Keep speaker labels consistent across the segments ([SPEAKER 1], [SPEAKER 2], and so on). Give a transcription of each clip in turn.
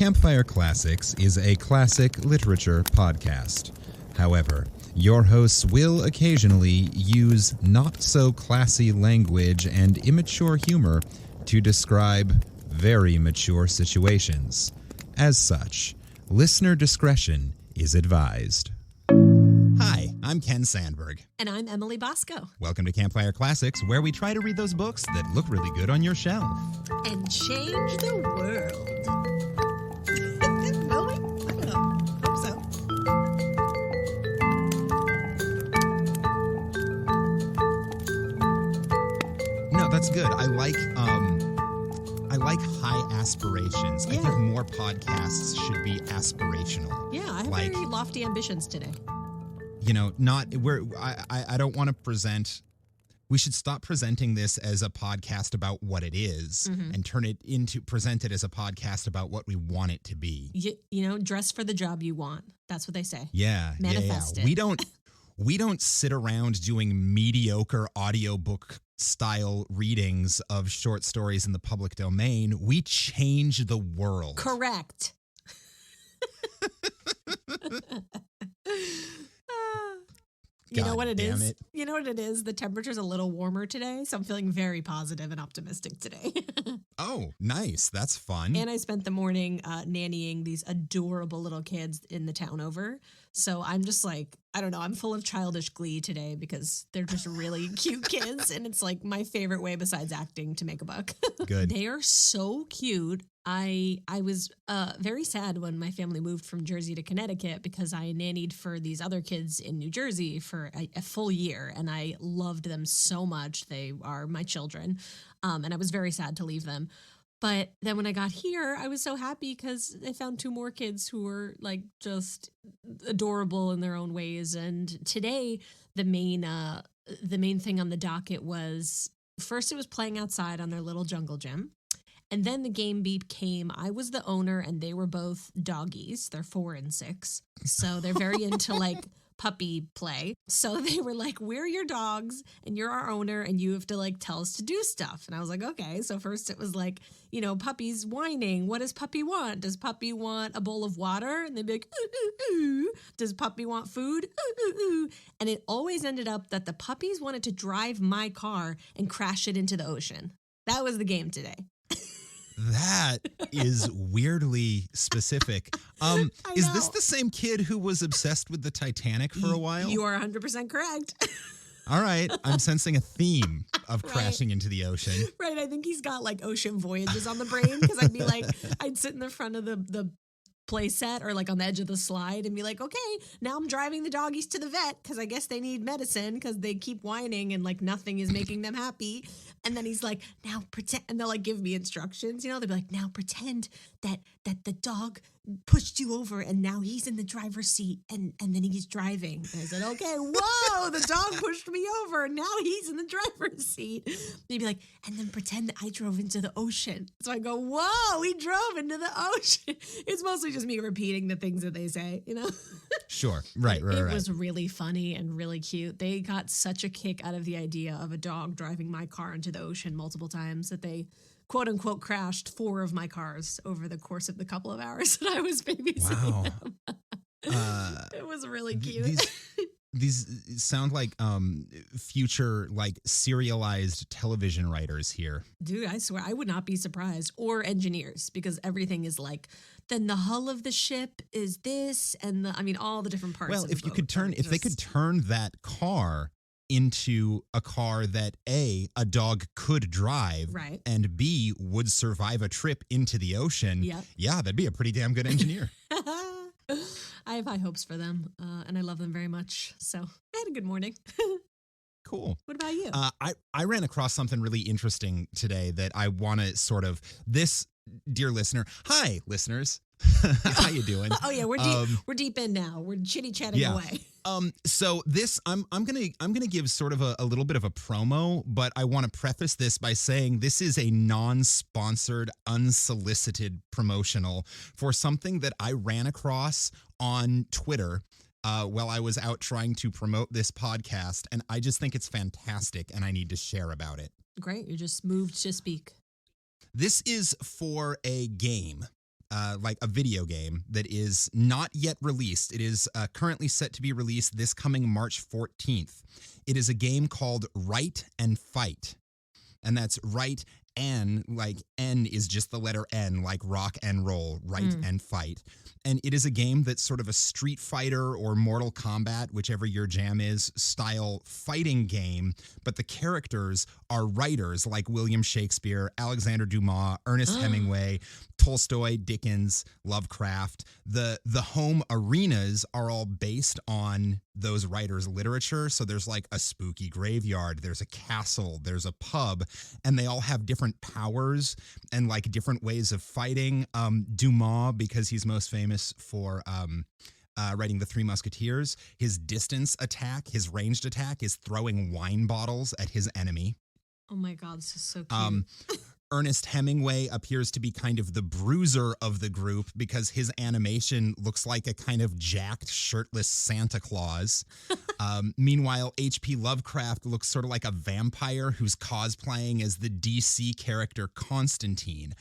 [SPEAKER 1] Campfire Classics is a classic literature podcast. However, your hosts will occasionally use not-so-classy language and immature humor to describe very mature situations. As such, listener discretion is advised. Hi, I'm Ken Sandberg.
[SPEAKER 2] And I'm Emily Bosco.
[SPEAKER 1] Welcome to Campfire Classics, where we try to read those books that look really good on your shelf.
[SPEAKER 2] And change the world. Will we? I don't know. Hope so.
[SPEAKER 1] No, that's good. I like high aspirations.
[SPEAKER 2] Yeah.
[SPEAKER 1] I think more podcasts should be aspirational.
[SPEAKER 2] Yeah, I have very lofty ambitions today.
[SPEAKER 1] You know, I don't want to present. We should stop presenting this as a podcast about what it is and present it as a podcast about what we want it to be.
[SPEAKER 2] You know, dress for the job you want. That's what they say.
[SPEAKER 1] Yeah.
[SPEAKER 2] Manifest it.
[SPEAKER 1] We don't sit around doing mediocre audiobook style readings of short stories in the public domain. We change the world.
[SPEAKER 2] Correct. You know what it is? You know what it is? The temperature's a little warmer today, so I'm feeling very positive and optimistic today.
[SPEAKER 1] Oh, nice. That's fun.
[SPEAKER 2] And I spent the morning nannying these adorable little kids in the town over. So I'm just like, I don't know, I'm full of childish glee today because they're just really cute kids. And it's like my favorite way besides acting to make a buck.
[SPEAKER 1] Good.
[SPEAKER 2] They are so cute. I was very sad when my family moved from Jersey to Connecticut because I nannied for these other kids in New Jersey for a full year, and I loved them so much. They are my children, and I was very sad to leave them. But then when I got here, I was so happy because I found two more kids who were like just adorable in their own ways. And today, the main thing on the docket was first it was playing outside on their little jungle gym. And then the game became I was the owner and they were both doggies. They're 4 and 6. So they're very into like puppy play. So they were like, we're your dogs and you're our owner and you have to like tell us to do stuff. And I was like, okay. So first it was like, you know, puppy's whining. What does puppy want? Does puppy want a bowl of water? And they'd be like, ooh, ooh, ooh. Does puppy want food? Ooh, ooh, ooh. And it always ended up that the puppies wanted to drive my car and crash it into the ocean. That was the game today.
[SPEAKER 1] That is weirdly specific. Is this the same kid who was obsessed with the Titanic for a while?
[SPEAKER 2] You are 100% correct.
[SPEAKER 1] All right. I'm sensing a theme of crashing into the ocean.
[SPEAKER 2] Right. I think he's got like ocean voyages on the brain because I'd be like, I'd sit in the front of the play set or like on the edge of the slide and be like, okay, now I'm driving the doggies to the vet because I guess they need medicine because they keep whining and like nothing is making them happy. And then he's like, now pretend, and they'll like give me instructions, you know, they'll be like, now pretend that the dog pushed you over and now he's in the driver's seat and then he's driving. And I said, okay, whoa, the dog pushed me over and now he's in the driver's seat. They'd be like, and then pretend that I drove into the ocean. So I go, whoa, he drove into the ocean. It's mostly just me repeating the things that they say, you know?
[SPEAKER 1] Sure. Right.
[SPEAKER 2] It was really funny and really cute. They got such a kick out of the idea of a dog driving my car into the ocean multiple times that they quote unquote crashed 4 of my cars over the course of the couple of hours that I was babysitting them. It was really cute.
[SPEAKER 1] These sound like future like serialized television writers here.
[SPEAKER 2] Dude, I swear I would not be surprised. Or engineers, because everything is like, then the hull of the ship is this and all the different parts.
[SPEAKER 1] Well,
[SPEAKER 2] of
[SPEAKER 1] if
[SPEAKER 2] the
[SPEAKER 1] you
[SPEAKER 2] boat
[SPEAKER 1] could turn, if they could turn that car into a car that A, a dog could drive,
[SPEAKER 2] right,
[SPEAKER 1] and B, would survive a trip into the ocean,
[SPEAKER 2] yep,
[SPEAKER 1] yeah, that'd be a pretty damn good engineer.
[SPEAKER 2] I have high hopes for them, and I love them very much. So I had a good morning.
[SPEAKER 1] Cool.
[SPEAKER 2] What about you?
[SPEAKER 1] I ran across something really interesting today that I want to sort of, this, dear listener, hi, listeners. How you doing?
[SPEAKER 2] Oh yeah, we're deep in now. We're chitty chatting away.
[SPEAKER 1] So this I'm gonna give sort of a little bit of a promo, but I want to preface this by saying this is a non-sponsored, unsolicited promotional for something that I ran across on Twitter while I was out trying to promote this podcast, and I just think it's fantastic, and I need to share about it.
[SPEAKER 2] Great, you're just moved to speak.
[SPEAKER 1] This is for a game. like a video game that is not yet released. It is currently set to be released this coming March 14th. It is a game called Write and Fight. And that's Write N, like N is just the letter N, like rock and roll, Write and Fight. And it is a game that's sort of a Street Fighter or Mortal Kombat, whichever your jam is, style fighting game. But the characters are writers like William Shakespeare, Alexander Dumas, Ernest Hemingway, Tolstoy, Dickens, Lovecraft. The home arenas are all based on those writers' literature. So there's like a spooky graveyard, there's a castle, there's a pub, and they all have different powers and like different ways of fighting. Dumas, because he's most famous for writing The Three Musketeers, his distance attack, his ranged attack is throwing wine bottles at his enemy.
[SPEAKER 2] Oh my God, this is so cute.
[SPEAKER 1] Ernest Hemingway appears to be kind of the bruiser of the group because his animation looks like a kind of jacked, shirtless Santa Claus. Meanwhile, H.P. Lovecraft looks sort of like a vampire who's cosplaying as the DC character Constantine.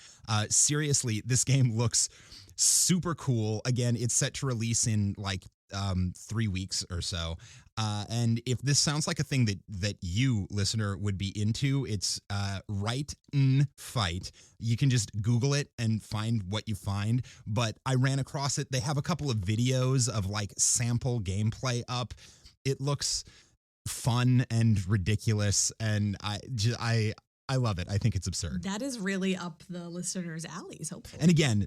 [SPEAKER 1] Seriously, this game looks super cool. Again, it's set to release in like 3 weeks or so. And if this sounds like a thing that you, listener, would be into, it's Write and Fight. You can just Google it and find what you find. But I ran across it. They have a couple of videos of like sample gameplay up. It looks fun and ridiculous, and I love it. I think it's absurd.
[SPEAKER 2] That is really up the listeners' alleys, hopefully.
[SPEAKER 1] And again,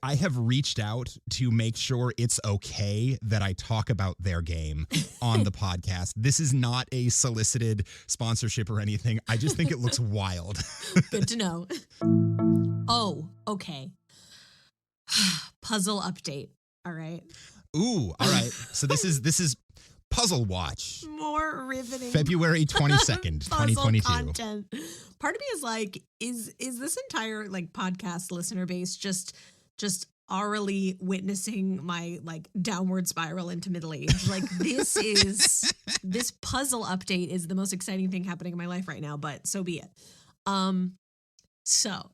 [SPEAKER 1] I have reached out to make sure it's okay that I talk about their game on the podcast. This is not a solicited sponsorship or anything. I just think it looks wild.
[SPEAKER 2] Good to know. Oh, okay. Puzzle update. All right.
[SPEAKER 1] Ooh, all right. So this is Puzzle Watch.
[SPEAKER 2] More riveting.
[SPEAKER 1] February 22nd, 2022.
[SPEAKER 2] Content. Part of me is like, is this entire like podcast listener base just aurally witnessing my like downward spiral into middle age? Like this puzzle update is the most exciting thing happening in my life right now, but so be it. So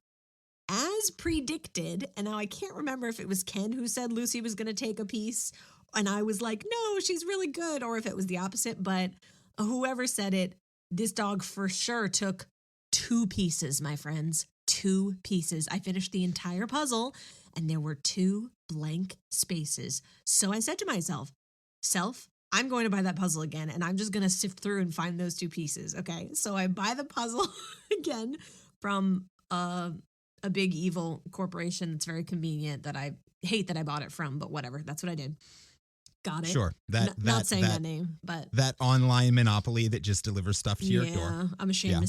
[SPEAKER 2] as predicted, and now I can't remember if it was Ken who said Lucy was going to take a piece, and I was like, no, she's really good, or if it was the opposite, but whoever said it, this dog for sure took 2 pieces, my friends. 2 pieces. I finished the entire puzzle, and there were 2 blank spaces. So I said to myself, I'm going to buy that puzzle again, and I'm just going to sift through and find those 2 pieces, okay? So I buy the puzzle again from a big evil corporation that's very convenient that I hate that I bought it from, but whatever. That's what I did. Got it.
[SPEAKER 1] Sure.
[SPEAKER 2] Not saying that name, but
[SPEAKER 1] that online monopoly that just delivers stuff to your door.
[SPEAKER 2] I'm ashamed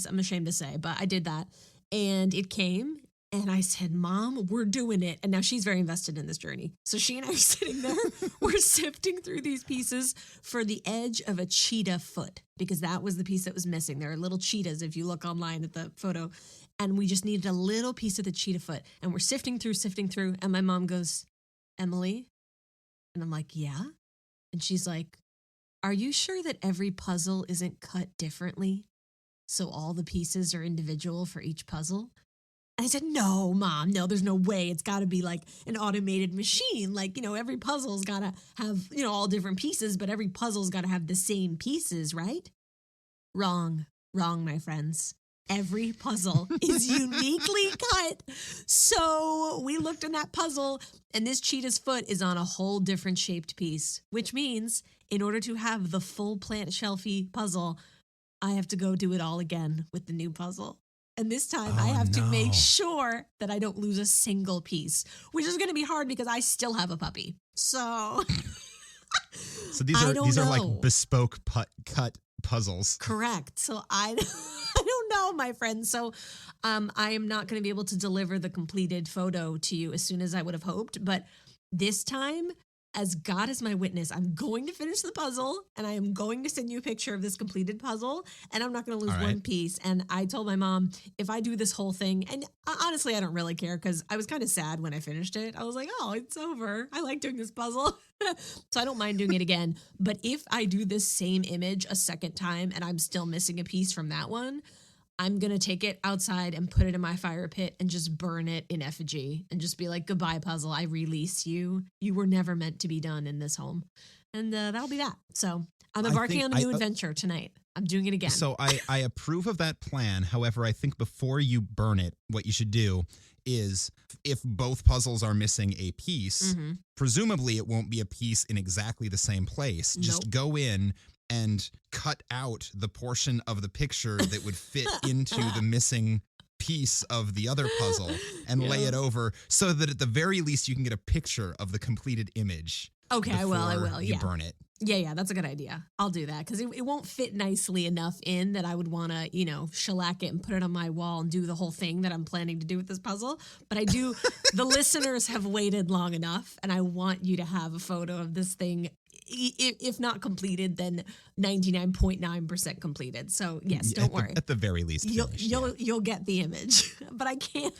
[SPEAKER 2] to say, but I did that, and it came, and I said, "Mom, we're doing it." And now she's very invested in this journey. So she and I are sitting there, we're sifting through these pieces for the edge of a cheetah foot, because that was the piece that was missing. There are little cheetahs if you look online at the photo, and we just needed a little piece of the cheetah foot, and we're sifting through, and my mom goes, "Emily," and I'm like, "Yeah." And she's like, "Are you sure that every puzzle isn't cut differently? So all the pieces are individual for each puzzle?" And I said, "No, Mom, no, there's no way. It's got to be like an automated machine. Like, every puzzle's got to have, all different pieces, but every puzzle's got to have the same pieces, right?" Wrong, my friends. Every puzzle is uniquely cut. So we looked in that puzzle, and this cheetah's foot is on a whole different shaped piece, which means in order to have the full plant shelfie puzzle, I have to go do it all again with the new puzzle. And this time I have to make sure that I don't lose a single piece, which is going to be hard because I still have a puppy. So
[SPEAKER 1] these are like bespoke cut puzzles.
[SPEAKER 2] Correct. So I don't know, my friend. So I am not going to be able to deliver the completed photo to you as soon as I would have hoped. But this time, as God is my witness, I'm going to finish the puzzle, and I am going to send you a picture of this completed puzzle, and I'm not going to lose one piece. And I told my mom, if I do this whole thing, and honestly, I don't really care because I was kind of sad when I finished it. I was like, oh, it's over. I like doing this puzzle. So I don't mind doing it again. But if I do this same image a second time and I'm still missing a piece from that one, I'm going to take it outside and put it in my fire pit and just burn it in effigy and just be like, goodbye, puzzle. I release you. You were never meant to be done in this home. And that'll be that. So I'm embarking on a new adventure tonight. I'm doing it again.
[SPEAKER 1] So I approve of that plan. However, I think before you burn it, what you should do is if both puzzles are missing a piece, presumably it won't be a piece in exactly the same place. Just go in and cut out the portion of the picture that would fit into the missing piece of the other puzzle and lay it over so that at the very least you can get a picture of the completed image.
[SPEAKER 2] Okay, I will.
[SPEAKER 1] You burn it.
[SPEAKER 2] Yeah, that's a good idea. I'll do that because it won't fit nicely enough in that I would want to, shellac it and put it on my wall and do the whole thing that I'm planning to do with this puzzle. But I do, the listeners have waited long enough and I want you to have a photo of this thing. If not completed, then 99.9% completed. So yes, don't worry.
[SPEAKER 1] At the very least,
[SPEAKER 2] you'll get the image, but I can't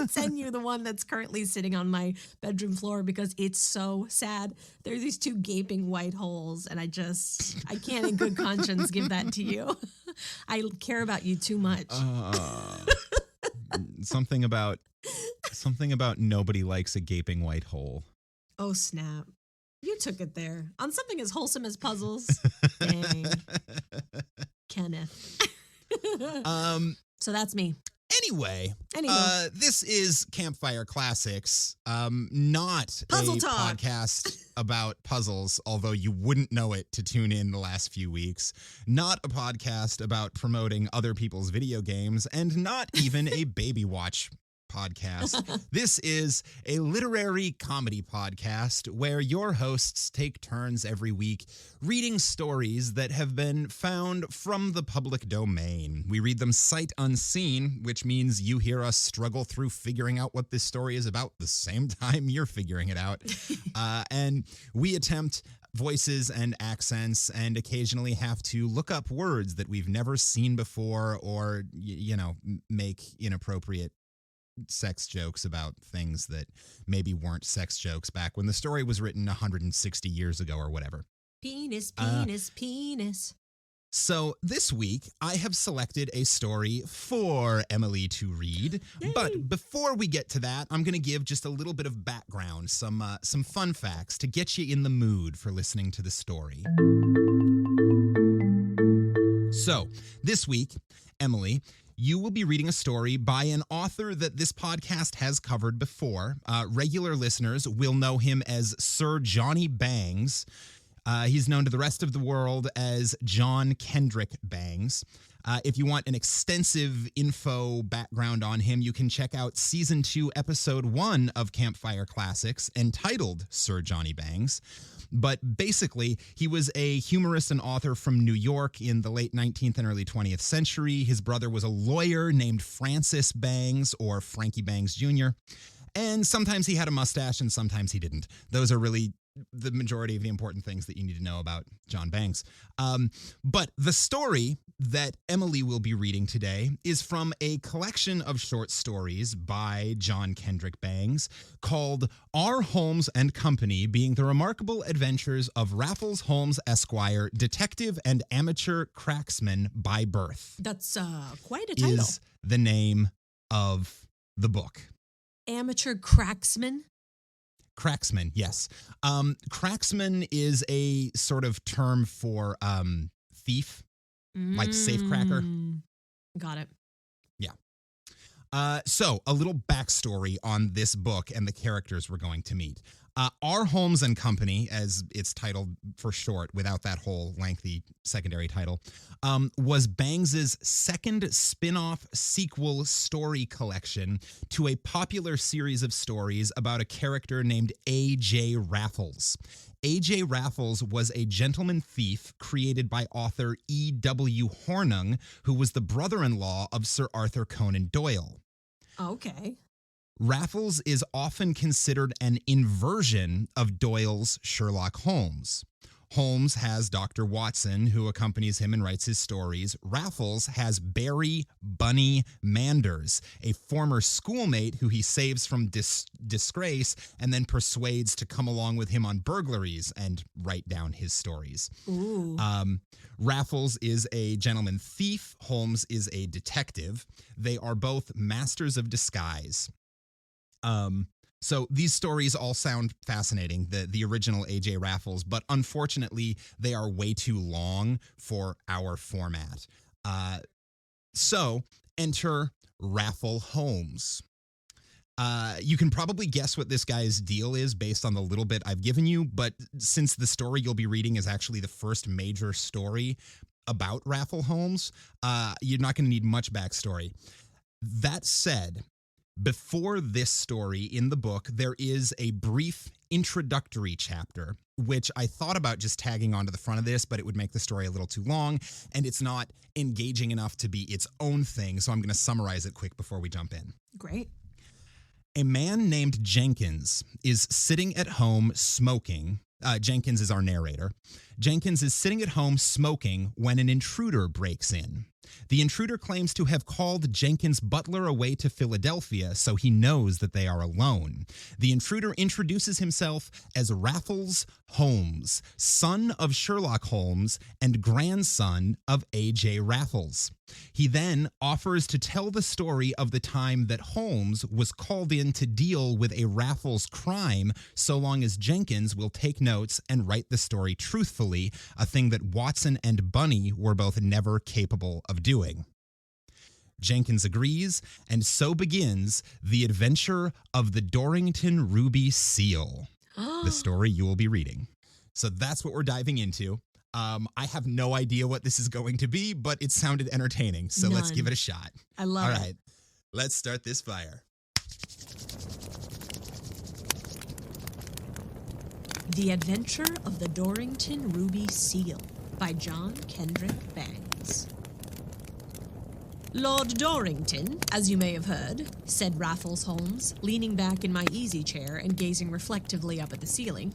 [SPEAKER 2] send you the one that's currently sitting on my bedroom floor because it's so sad. There are these two gaping white holes, and I can't in good conscience give that to you. I care about you too much.
[SPEAKER 1] Something about nobody likes a gaping white hole.
[SPEAKER 2] Oh snap. You took it there. On something as wholesome as puzzles. Dang. Kenneth. So that's me.
[SPEAKER 1] Anyway, this is Campfire Classics, not
[SPEAKER 2] Puzzle
[SPEAKER 1] a
[SPEAKER 2] talk.
[SPEAKER 1] podcast about puzzles, although you wouldn't know it to tune in the last few weeks, not a podcast about promoting other people's video games, and not even a Baby Watch podcast. This is a literary comedy podcast where your hosts take turns every week reading stories that have been found from the public domain. We read them sight unseen, which means you hear us struggle through figuring out what this story is about the same time you're figuring it out. And we attempt voices and accents and occasionally have to look up words that we've never seen before or, make inappropriate sex jokes about things that maybe weren't sex jokes back when the story was written 160 years ago or whatever.
[SPEAKER 2] Penis.
[SPEAKER 1] So this week, I have selected a story for Emily to read. Yay. But before we get to that, I'm going to give just a little bit of background, some fun facts to get you in the mood for listening to the story. So this week, Emily, you will be reading a story by an author that this podcast has covered before. Regular listeners will know him as Sir Johnny Bangs. He's known to the rest of the world as John Kendrick Bangs. If you want an extensive info background on him, you can check out Season 2, Episode 1 of Campfire Classics, entitled Sir Johnny Bangs. But basically, he was a humorist and author from New York in the late 19th and early 20th century. His brother was a lawyer named Francis Bangs, or Frankie Bangs Jr., and sometimes he had a mustache and sometimes he didn't. Those are really the majority of the important things that you need to know about John Bangs. But the story that Emily will be reading today is from a collection of short stories by John Kendrick Bangs called R. Holmes and Company, being the remarkable adventures of Raffles Holmes Esquire, detective and amateur cracksman by birth.
[SPEAKER 2] That's quite a title.
[SPEAKER 1] Is the name of the book.
[SPEAKER 2] Amateur cracksman?
[SPEAKER 1] Cracksman, yes. Cracksman is a sort of term for thief, like safecracker.
[SPEAKER 2] Got it.
[SPEAKER 1] Yeah. So a little backstory on this book and the characters we're going to meet. R. Holmes and Company, as it's titled for short, without that whole lengthy secondary title, was Bangs's second spin-off sequel story collection to a popular series of stories about a character named A.J. Raffles. A.J. Raffles was a gentleman thief created by author E.W. Hornung, who was the brother-in-law of Sir Arthur Conan Doyle.
[SPEAKER 2] Okay.
[SPEAKER 1] Raffles is often considered an inversion of Doyle's Sherlock Holmes. Holmes has Dr. Watson, who accompanies him and writes his stories. Raffles has Barry Bunny Manders, a former schoolmate who he saves from disgrace and then persuades to come along with him on burglaries and write down his stories.
[SPEAKER 2] Ooh.
[SPEAKER 1] Raffles is a gentleman thief. Holmes is a detective. They are both masters of disguise. So these stories all sound fascinating, the original A.J. Raffles, but unfortunately, they are way too long for our format. So enter Raffle Holmes. You can probably guess what this guy's deal is based on the little bit I've given you, but since the story you'll be reading is actually the first major story about Raffle Holmes, you're not going to need much backstory. That said, before this story in the book, there is a brief introductory chapter, which I thought about just tagging onto the front of this, but it would make the story a little too long, and it's not engaging enough to be its own thing, so I'm going to summarize it quick before we jump in.
[SPEAKER 2] Great.
[SPEAKER 1] A man named Jenkins is sitting at home smoking. Jenkins is our narrator. Jenkins is sitting at home smoking when an intruder breaks in. The intruder claims to have called Jenkins' butler away to Philadelphia, so he knows that they are alone. The intruder introduces himself as Raffles Holmes, son of Sherlock Holmes and grandson of A.J. Raffles. He then offers to tell the story of the time that Holmes was called in to deal with a Raffles crime, so long as Jenkins will take notes and write the story truthfully, a thing that Watson and Bunny were both never capable of doing. Jenkins agrees, and so begins the adventure of the Dorrington Ruby Seal, the story you will be reading. So that's what we're diving into. I have no idea what this is going to be, but it sounded entertaining, so let's give it a shot.
[SPEAKER 2] I love it.
[SPEAKER 1] All right, let's start this fire.
[SPEAKER 2] The Adventure of the Dorrington Ruby Seal by John Kendrick Bangs. Lord Dorrington, as you may have heard, said Raffles Holmes, leaning back in my easy chair and gazing reflectively up at the ceiling,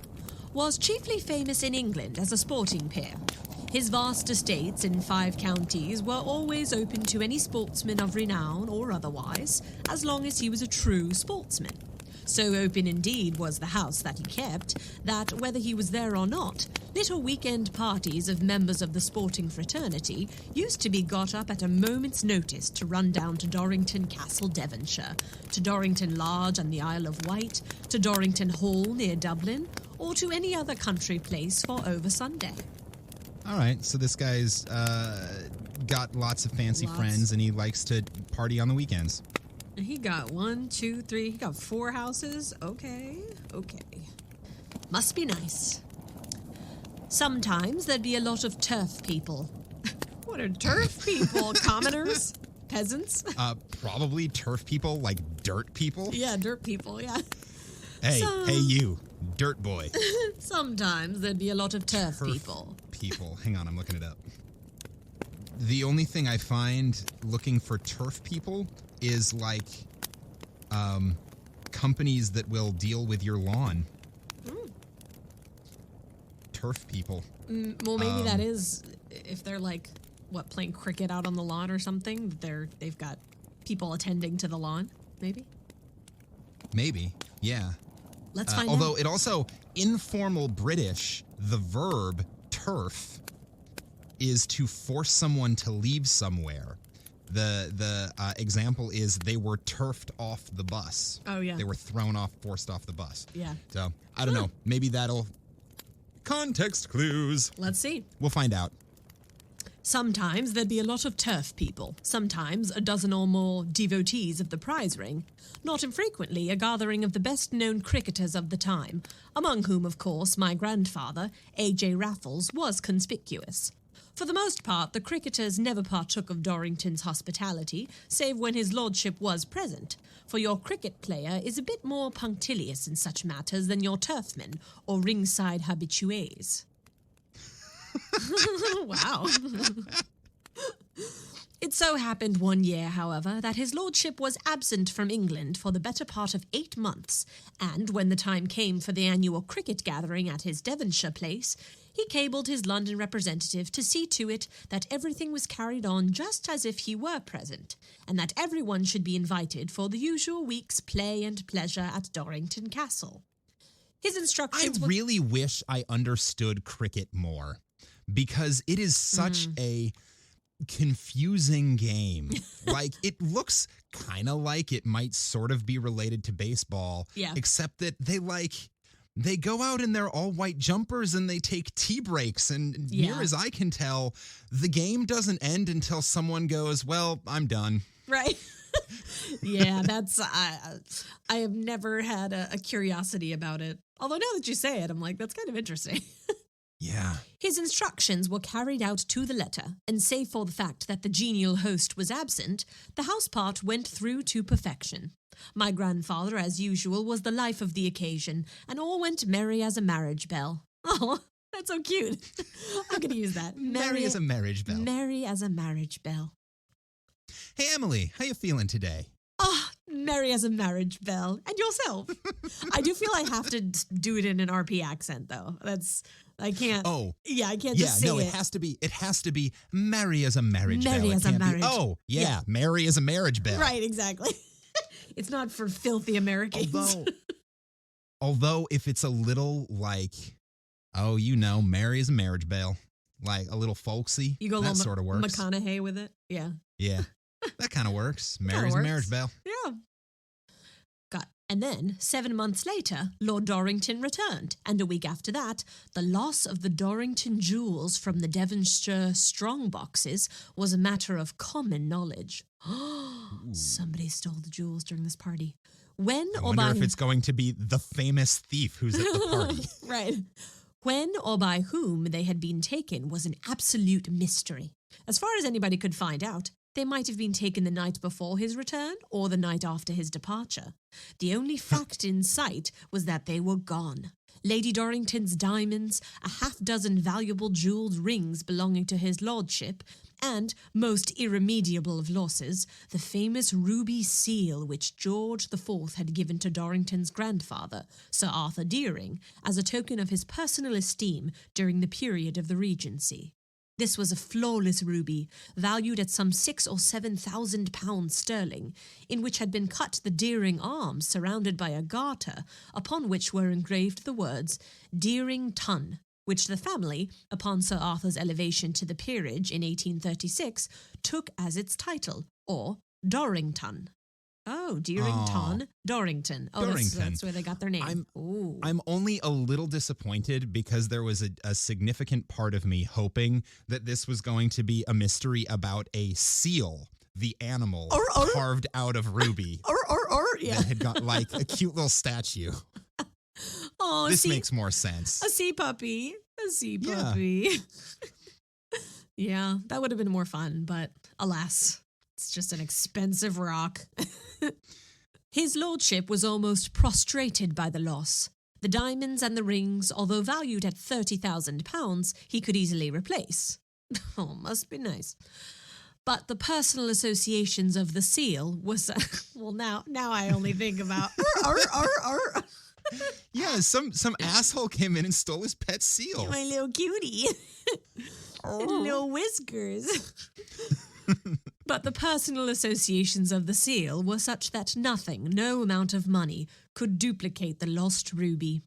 [SPEAKER 2] was chiefly famous in England as a sporting pair. His vast estates in 5 counties were always open to any sportsman of renown or otherwise, as long as he was a true sportsman. So open indeed was the house that he kept, that whether he was there or not, little weekend parties of members of the sporting fraternity used to be got up at a moment's notice to run down to Dorrington Castle, Devonshire, to Dorrington Lodge on the Isle of Wight, to Dorrington Hall near Dublin, or to any other country place for over Sunday.
[SPEAKER 1] All right, so this guy's got lots of fancy friends, and he likes to party on the weekends.
[SPEAKER 2] He got 1, 2, 3, he got 4 houses. Okay. Must be nice. Sometimes there'd be a lot of turf people. What are turf people? Commoners? Peasants?
[SPEAKER 1] Probably turf people, like dirt people.
[SPEAKER 2] Yeah, dirt people, yeah.
[SPEAKER 1] Hey you, dirt boy.
[SPEAKER 2] Sometimes there'd be a lot of turf people.
[SPEAKER 1] Hang on, I'm looking it up. The only thing I find looking for turf people is like companies that will deal with your lawn. Turf people.
[SPEAKER 2] Well, maybe that is if they're like playing cricket out on the lawn or something. They've got people attending to the lawn. Maybe, yeah. Let's find out.
[SPEAKER 1] Although it also informal British, the verb turf is to force someone to leave somewhere. The example is they were turfed off the bus.
[SPEAKER 2] Oh, yeah.
[SPEAKER 1] They were forced off the bus.
[SPEAKER 2] Yeah.
[SPEAKER 1] So, I don't know. Maybe that'll... Context clues.
[SPEAKER 2] Let's see.
[SPEAKER 1] We'll find out.
[SPEAKER 2] Sometimes there'd be a lot of turf people. Sometimes a dozen or more devotees of the prize ring. Not infrequently a gathering of the best-known cricketers of the time, among whom, of course, my grandfather, A.J. Raffles, was conspicuous. For the most part, the cricketers never partook of Dorrington's hospitality, save when his lordship was present, for your cricket player is a bit more punctilious in such matters than your turfmen or ringside habitués. Wow. It so happened one year, however, that his lordship was absent from England for the better part of 8 months, and when the time came for the annual cricket gathering at his Devonshire place, he cabled his London representative to see to it that everything was carried on just as if he were present, and that everyone should be invited for the usual week's play and pleasure at Dorrington Castle. His instructions
[SPEAKER 1] I really wish I understood cricket more, because it is such a confusing game. Like, it looks kind of like it might sort of be related to baseball, except that they go out in their all-white jumpers and they take tea breaks, and near as I can tell, the game doesn't end until someone goes, well, I'm done.
[SPEAKER 2] Right. Yeah, that's, I have never had a curiosity about it. Although now that you say it, I'm like, that's kind of interesting.
[SPEAKER 1] Yeah.
[SPEAKER 2] His instructions were carried out to the letter, and save for the fact that the genial host was absent, the house part went through to perfection. My grandfather, as usual, was the life of the occasion, and all went merry as a marriage bell. Oh, that's so cute. I'm going to use that.
[SPEAKER 1] Merry as a marriage bell.
[SPEAKER 2] Merry as a marriage bell.
[SPEAKER 1] Hey, Emily, how you feeling today?
[SPEAKER 2] Oh, merry as a marriage bell. And yourself. I do feel I have to do it in an RP accent, though. I can't.
[SPEAKER 1] Oh.
[SPEAKER 2] Yeah, I can't just say it.
[SPEAKER 1] Yeah, no, it has to be merry as a marriage bell.
[SPEAKER 2] Merry as a marriage.
[SPEAKER 1] Merry as a marriage bell.
[SPEAKER 2] Right, exactly. It's not for filthy Americans.
[SPEAKER 1] Although if it's a little like, merry as a marriage bell, like a little folksy,
[SPEAKER 2] you go
[SPEAKER 1] that sort of works.
[SPEAKER 2] McConaughey with it. Yeah.
[SPEAKER 1] Yeah. That kind of works. Merry as a marriage bell.
[SPEAKER 2] Yeah. And then, 7 months later, Lord Dorrington returned, and a week after that, the loss of the Dorrington jewels from the Devonshire strong boxes was a matter of common knowledge. Somebody stole the jewels during this party. I wonder
[SPEAKER 1] if it's going to be the famous thief who's at the party.
[SPEAKER 2] Right. When or by whom they had been taken was an absolute mystery. As far as anybody could find out, they might have been taken the night before his return or the night after his departure. The only fact in sight was that they were gone. Lady Dorrington's diamonds, a half-dozen valuable jewelled rings belonging to his lordship, and, most irremediable of losses, the famous ruby seal which George IV had given to Dorrington's grandfather, Sir Arthur Deering, as a token of his personal esteem during the period of the Regency. This was a flawless ruby, valued at some 6,000 or 7,000 pounds sterling, in which had been cut the Deering arms surrounded by a garter, upon which were engraved the words Deering Ton, which the family, upon Sir Arthur's elevation to the peerage in 1836, took as its title, or Dorrington. Oh, Deerington, Dorrington. Oh,
[SPEAKER 1] Dorrington.
[SPEAKER 2] That's where they got their name.
[SPEAKER 1] I'm only a little disappointed because there was a significant part of me hoping that this was going to be a mystery about a seal, the animal, carved out of ruby.
[SPEAKER 2] Yeah.
[SPEAKER 1] That had got like a cute little statue.
[SPEAKER 2] Oh,
[SPEAKER 1] this makes more sense.
[SPEAKER 2] A sea puppy. Yeah, yeah, that would have been more fun, but alas. It's just an expensive rock. His lordship was almost prostrated by the loss. The diamonds and the rings, although valued at 30,000 pounds, he could easily replace. Oh, must be nice. But the personal associations of the seal was... well, now I only think about...
[SPEAKER 1] Yeah, some asshole came in and stole his pet seal.
[SPEAKER 2] My little cutie. Little whiskers. But the personal associations of the seal were such that nothing, no amount of money, could duplicate the lost ruby.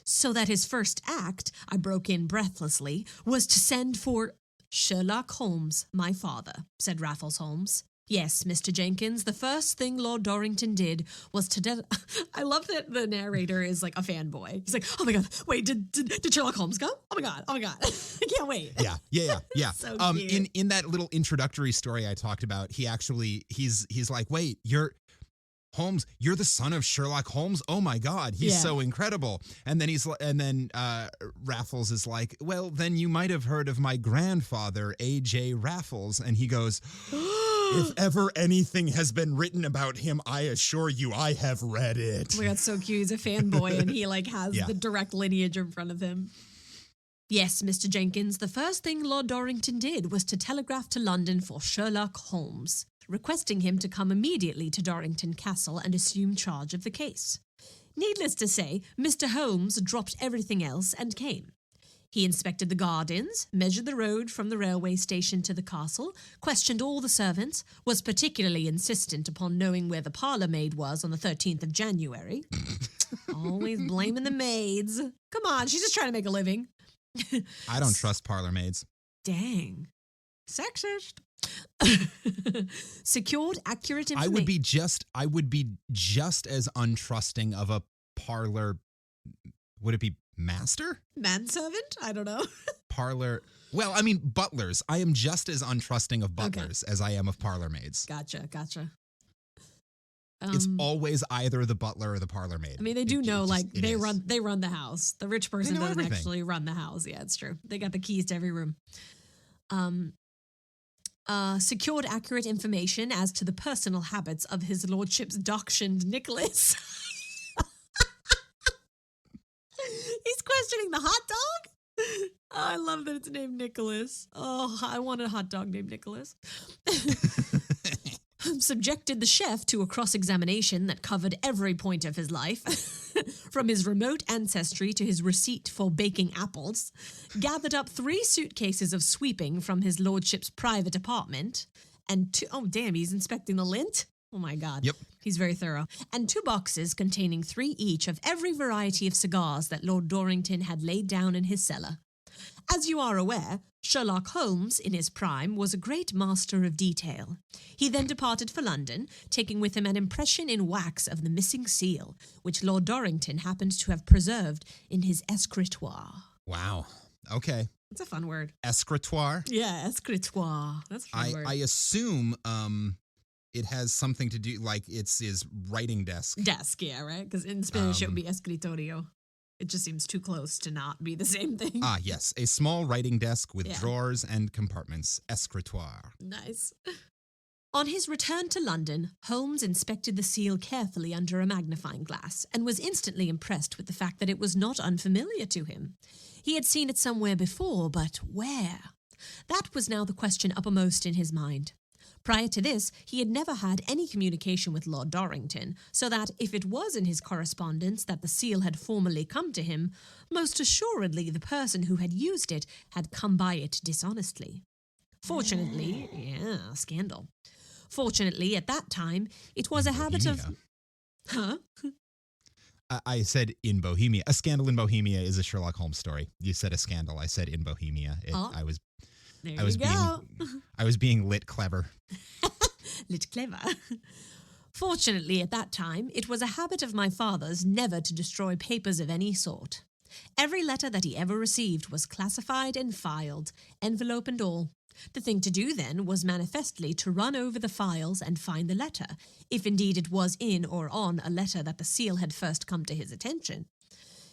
[SPEAKER 2] So that his first act, I broke in breathlessly, was to send for Sherlock Holmes, my father, said Raffles Holmes. Yes, Mr. Jenkins, the first thing Lord Dorrington did was to... I love that the narrator is like a fanboy. He's like, oh my God, wait, did Sherlock Holmes come? Oh my God, I can't wait.
[SPEAKER 1] Yeah.
[SPEAKER 2] So cute.
[SPEAKER 1] In that little introductory story I talked about, he's like, wait, you're... Holmes, you're the son of Sherlock Holmes? Oh my God, he's so incredible. And then Raffles is like, well, then you might have heard of my grandfather, A.J. Raffles. And he goes, if ever anything has been written about him, I assure you I have read it.
[SPEAKER 2] Oh my God, so cute. He's a fanboy and he like has the direct lineage in front of him. Yes, Mr. Jenkins, the first thing Lord Dorrington did was to telegraph to London for Sherlock Holmes, requesting him to come immediately to Dorrington Castle and assume charge of the case. Needless to say, Mr. Holmes dropped everything else and came. He inspected the gardens, measured the road from the railway station to the castle, questioned all the servants, was particularly insistent upon knowing where the parlour maid was on the 13th of January. Always blaming the maids. Come on, she's just trying to make a living.
[SPEAKER 3] I don't trust parlor maids.
[SPEAKER 2] Dang. Sexist. Secured accurate information.
[SPEAKER 3] I would be just as untrusting of a parlor. Would it be master?
[SPEAKER 2] Manservant? I don't know.
[SPEAKER 3] Parlor. Well, I mean, butlers. I am just as untrusting of butlers as I am of parlor maids.
[SPEAKER 2] Gotcha.
[SPEAKER 3] It's always either the butler or the parlor maid.
[SPEAKER 2] I mean, they do know, like, they run the house. The rich person doesn't
[SPEAKER 3] everything.
[SPEAKER 2] actually run the house. Yeah, it's true. They got the keys to every room. Secured accurate information as to the personal habits of his lordship's dachshund Nicholas. He's questioning the hot dog? Oh, I love that it's named Nicholas. Oh, I want a hot dog named Nicholas. Subjected the chef to a cross-examination that covered every point of his life, from his remote ancestry to his receipt for baking apples, gathered up 3 suitcases of sweeping from his lordship's private apartment, and he's inspecting the lint? Oh my God.
[SPEAKER 3] Yep.
[SPEAKER 2] He's very thorough. And 2 boxes containing 3 each of every variety of cigars that Lord Dorrington had laid down in his cellar. As you are aware, Sherlock Holmes, in his prime, was a great master of detail. He then departed for London, taking with him an impression in wax of the missing seal, which Lord Dorrington happened to have preserved in his escritoire.
[SPEAKER 3] Wow. Okay.
[SPEAKER 2] It's a fun word.
[SPEAKER 3] Escritoire?
[SPEAKER 2] Yeah, escritoire. That's a fun word.
[SPEAKER 3] I assume it has something to do, like it's his writing desk.
[SPEAKER 2] Desk, yeah, right? Because in Spanish it would be escritorio. It just seems too close to not be the same thing.
[SPEAKER 3] Ah, yes. A small writing desk with drawers and compartments. Escritoire.
[SPEAKER 2] Nice. On his return to London, Holmes inspected the seal carefully under a magnifying glass and was instantly impressed with the fact that it was not unfamiliar to him. He had seen it somewhere before, but where? That was now the question uppermost in his mind. Prior to this, he had never had any communication with Lord Dorrington, so that if it was in his correspondence that the seal had formerly come to him, most assuredly the person who had used it had come by it dishonestly. Fortunately, scandal. Fortunately, at that time, it was a habit of... Huh?
[SPEAKER 3] I said in Bohemia. A Scandal in Bohemia is a Sherlock Holmes story. You said a scandal. I said in Bohemia. I was being lit clever.
[SPEAKER 2] Lit clever. Fortunately, at that time, it was a habit of my father's never to destroy papers of any sort. Every letter that he ever received was classified and filed, envelope and all. The thing to do then was manifestly to run over the files and find the letter, if indeed it was in or on a letter that the seal had first come to his attention.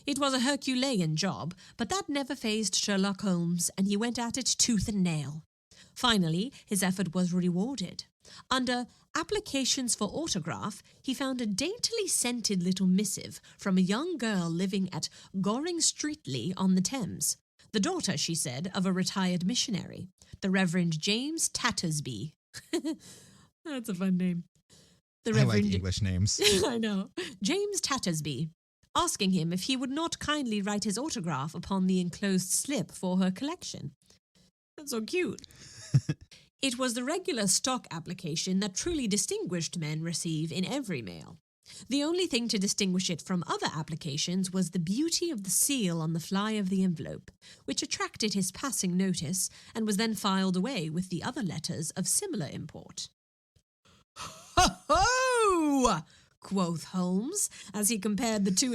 [SPEAKER 2] It was a Herculean job, but that never fazed Sherlock Holmes, and he went at it tooth and nail. Finally, his effort was rewarded. Under applications for autograph, he found a daintily scented little missive from a young girl living at Goring Streatley on the Thames, the daughter, she said, of a retired missionary, the Reverend James Tattersby. That's a fun name.
[SPEAKER 3] I like English names.
[SPEAKER 2] I know. James Tattersby, asking him if he would not kindly write his autograph upon the enclosed slip for her collection. That's so cute. It was the regular stock application that truly distinguished men receive in every mail. The only thing to distinguish it from other applications was the beauty of the seal on the fly of the envelope, which attracted his passing notice and was then filed away with the other letters of similar import. "Ho-ho!" quoth Holmes, as he compared the two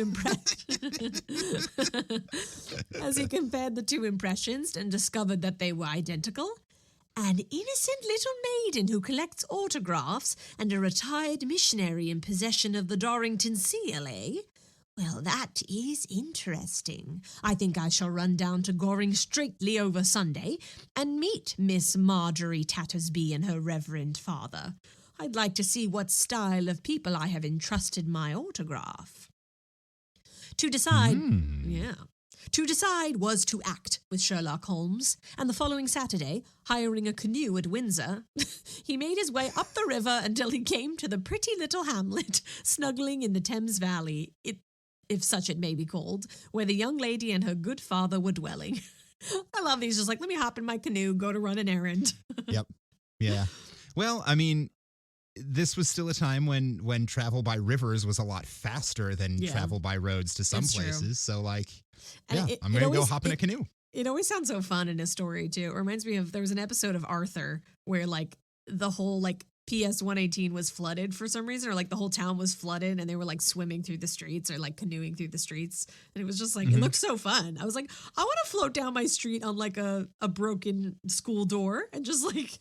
[SPEAKER 2] impressions and discovered that they were identical. An innocent little maiden who collects autographs and a retired missionary in possession of the Dorrington seal, eh? Well, that is interesting. I think I shall run down to Goring Streatley over Sunday and meet Miss Marjorie Tattersby and her reverend father. I'd like to see what style of people I have entrusted my autograph. To decide To decide was to act with Sherlock Holmes, and the following Saturday, hiring a canoe at Windsor, he made his way up the river until he came to the pretty little hamlet snuggling in the Thames Valley, if such it may be called, where the young lady and her good father were dwelling. I love these, just like, let me hop in my canoe, go to run an errand.
[SPEAKER 3] Yep. Yeah. Well, I mean, this was still a time when travel by rivers was a lot faster than travel by roads to some places. True. So, like, I'm going to go hop in a canoe.
[SPEAKER 2] It always sounds so fun in a story, too. It reminds me of, there was an episode of Arthur where, like, the whole, like, PS 118 was flooded for some reason, or like the whole town was flooded and they were like swimming through the streets or like canoeing through the streets. And it was just like, it looked so fun. I was like, I want to float down my street on like a broken school door and just like,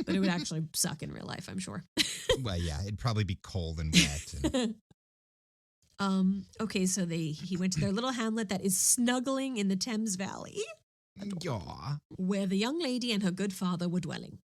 [SPEAKER 2] but it would actually suck in real life, I'm sure.
[SPEAKER 3] Well, yeah, it'd probably be cold and wet.
[SPEAKER 2] Okay, so he went to their little hamlet that is snuggling in the Thames Valley.
[SPEAKER 3] Yeah.
[SPEAKER 2] Where the young lady and her good father were dwelling.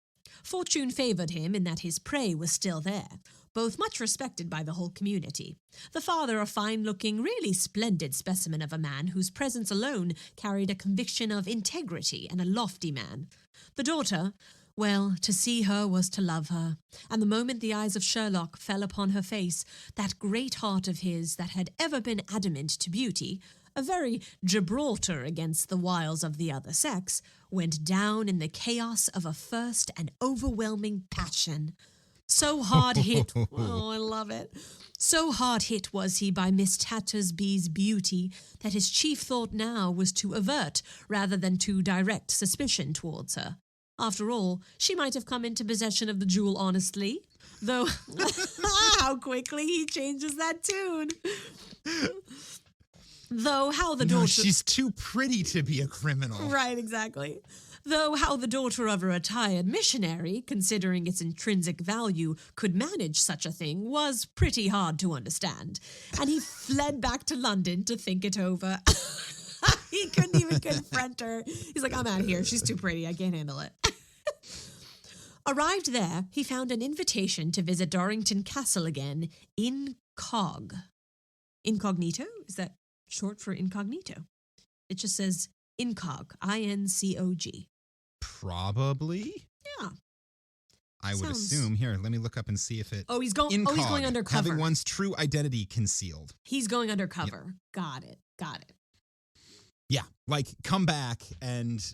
[SPEAKER 2] Fortune favoured him in that his prey was still there, both much respected by the whole community. The father a fine-looking, really splendid specimen of a man whose presence alone carried a conviction of integrity and a lofty man. The daughter, well, to see her was to love her, and the moment the eyes of Sherlock fell upon her face, that great heart of his that had ever been adamant to beauty, a very Gibraltar against the wiles of the other sex, went down in the chaos of a first and overwhelming passion. So hard hit, oh, I love it. So hard hit was he by Miss Tattersby's beauty that his chief thought now was to avert rather than to direct suspicion towards her. After all, she might have come into possession of the jewel honestly, though how quickly he changes that tune. Though how the daughter...
[SPEAKER 3] No, she's too pretty to be a criminal.
[SPEAKER 2] Right, exactly. Though how the daughter of a retired missionary, considering its intrinsic value, could manage such a thing was pretty hard to understand. And he fled back to London to think it over. He couldn't even confront her. He's like, I'm out of here. She's too pretty. I can't handle it. Arrived there, he found an invitation to visit Dorrington Castle again, incog. Incognito? Is that short for incognito? It just says incog, I-N-C-O-G.
[SPEAKER 3] Probably.
[SPEAKER 2] Yeah.
[SPEAKER 3] I would assume. Here, let me look up and see if it...
[SPEAKER 2] he's going undercover.
[SPEAKER 3] Having one's true identity concealed.
[SPEAKER 2] He's going undercover. Yep. Got it.
[SPEAKER 3] Yeah, like come back and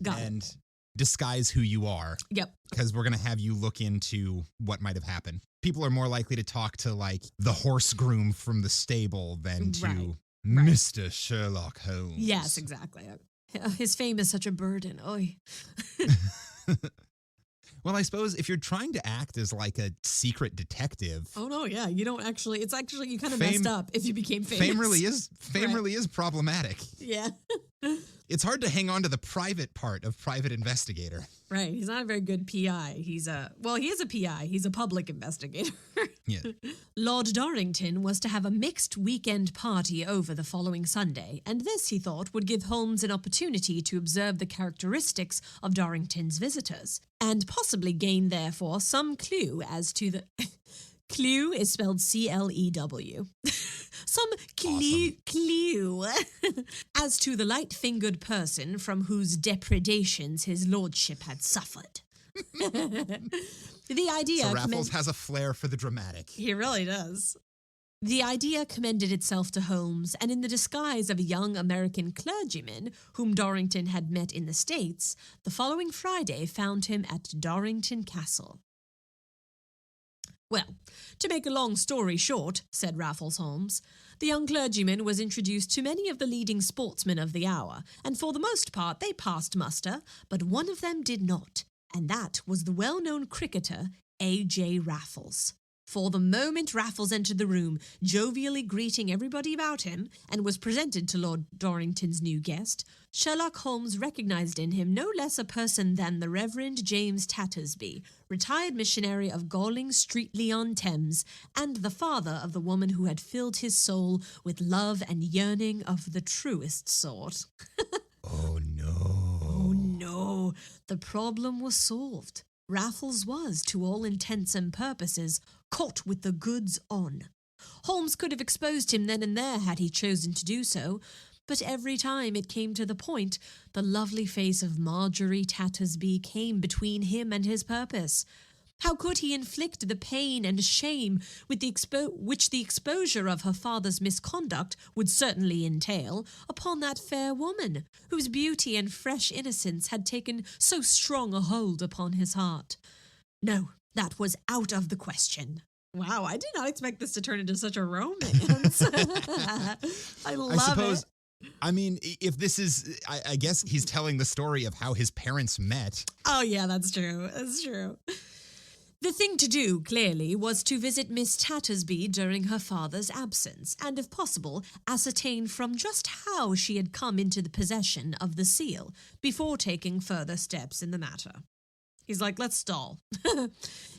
[SPEAKER 3] disguise who you are.
[SPEAKER 2] Yep.
[SPEAKER 3] Because we're going to have you look into what might have happened. People are more likely to talk to like the horse groom from the stable than to Mr. Sherlock Holmes.
[SPEAKER 2] Yes, exactly. His fame is such a burden. Oy.
[SPEAKER 3] Well, I suppose if you're trying to act as like a secret detective.
[SPEAKER 2] Oh no, yeah, you don't actually. It's actually you kind of messed up if you became famous.
[SPEAKER 3] Fame really is problematic.
[SPEAKER 2] Yeah.
[SPEAKER 3] It's hard to hang on to the private part of private investigator.
[SPEAKER 2] Right. He's not a very good PI. He is a PI. He's a public investigator.
[SPEAKER 3] Yeah.
[SPEAKER 2] Lord Dorrington was to have a mixed weekend party over the following Sunday, and this, he thought, would give Holmes an opportunity to observe the characteristics of Dorrington's visitors, and possibly gain, therefore, some clue as to the... Clue is spelled C-L-E-W. Some clue as to the light-fingered person from whose depredations his lordship had suffered. The idea...
[SPEAKER 3] So Raffles has a flair for the dramatic.
[SPEAKER 2] He really does. The idea commended itself to Holmes, and in the disguise of a young American clergyman whom Dorrington had met in the States, the following Friday found him at Dorrington Castle. Well, to make a long story short, said Raffles Holmes, the young clergyman was introduced to many of the leading sportsmen of the hour, and for the most part they passed muster, but one of them did not, and that was the well-known cricketer A.J. Raffles. For the moment Raffles entered the room, jovially greeting everybody about him, and was presented to Lord Dorrington's new guest, Sherlock Holmes recognised in him no less a person than the Reverend James Tattersby, retired missionary of Galling Streatley-on-Thames, and the father of the woman who had filled his soul with love and yearning of the truest sort.
[SPEAKER 3] Oh, no.
[SPEAKER 2] Oh, no. The problem was solved. Raffles was, to all intents and purposes, caught with the goods on. Holmes could have exposed him then and there had he chosen to do so, But every time it came to the point, the lovely face of Marjorie Tattersby came between him and his purpose. How could he inflict the pain and shame with which the exposure of her father's misconduct would certainly entail upon that fair woman, whose beauty and fresh innocence had taken so strong a hold upon his heart? No, that was out of the question. Wow, I did not expect this to turn into such a romance. I love it.
[SPEAKER 3] I mean, if this is, I guess he's telling the story of how his parents met.
[SPEAKER 2] Oh, yeah, that's true. That's true. The thing to do, clearly, was to visit Miss Tattersby during her father's absence, and if possible, ascertain from just how she had come into the possession of the seal, before taking further steps in the matter. He's like, let's stall.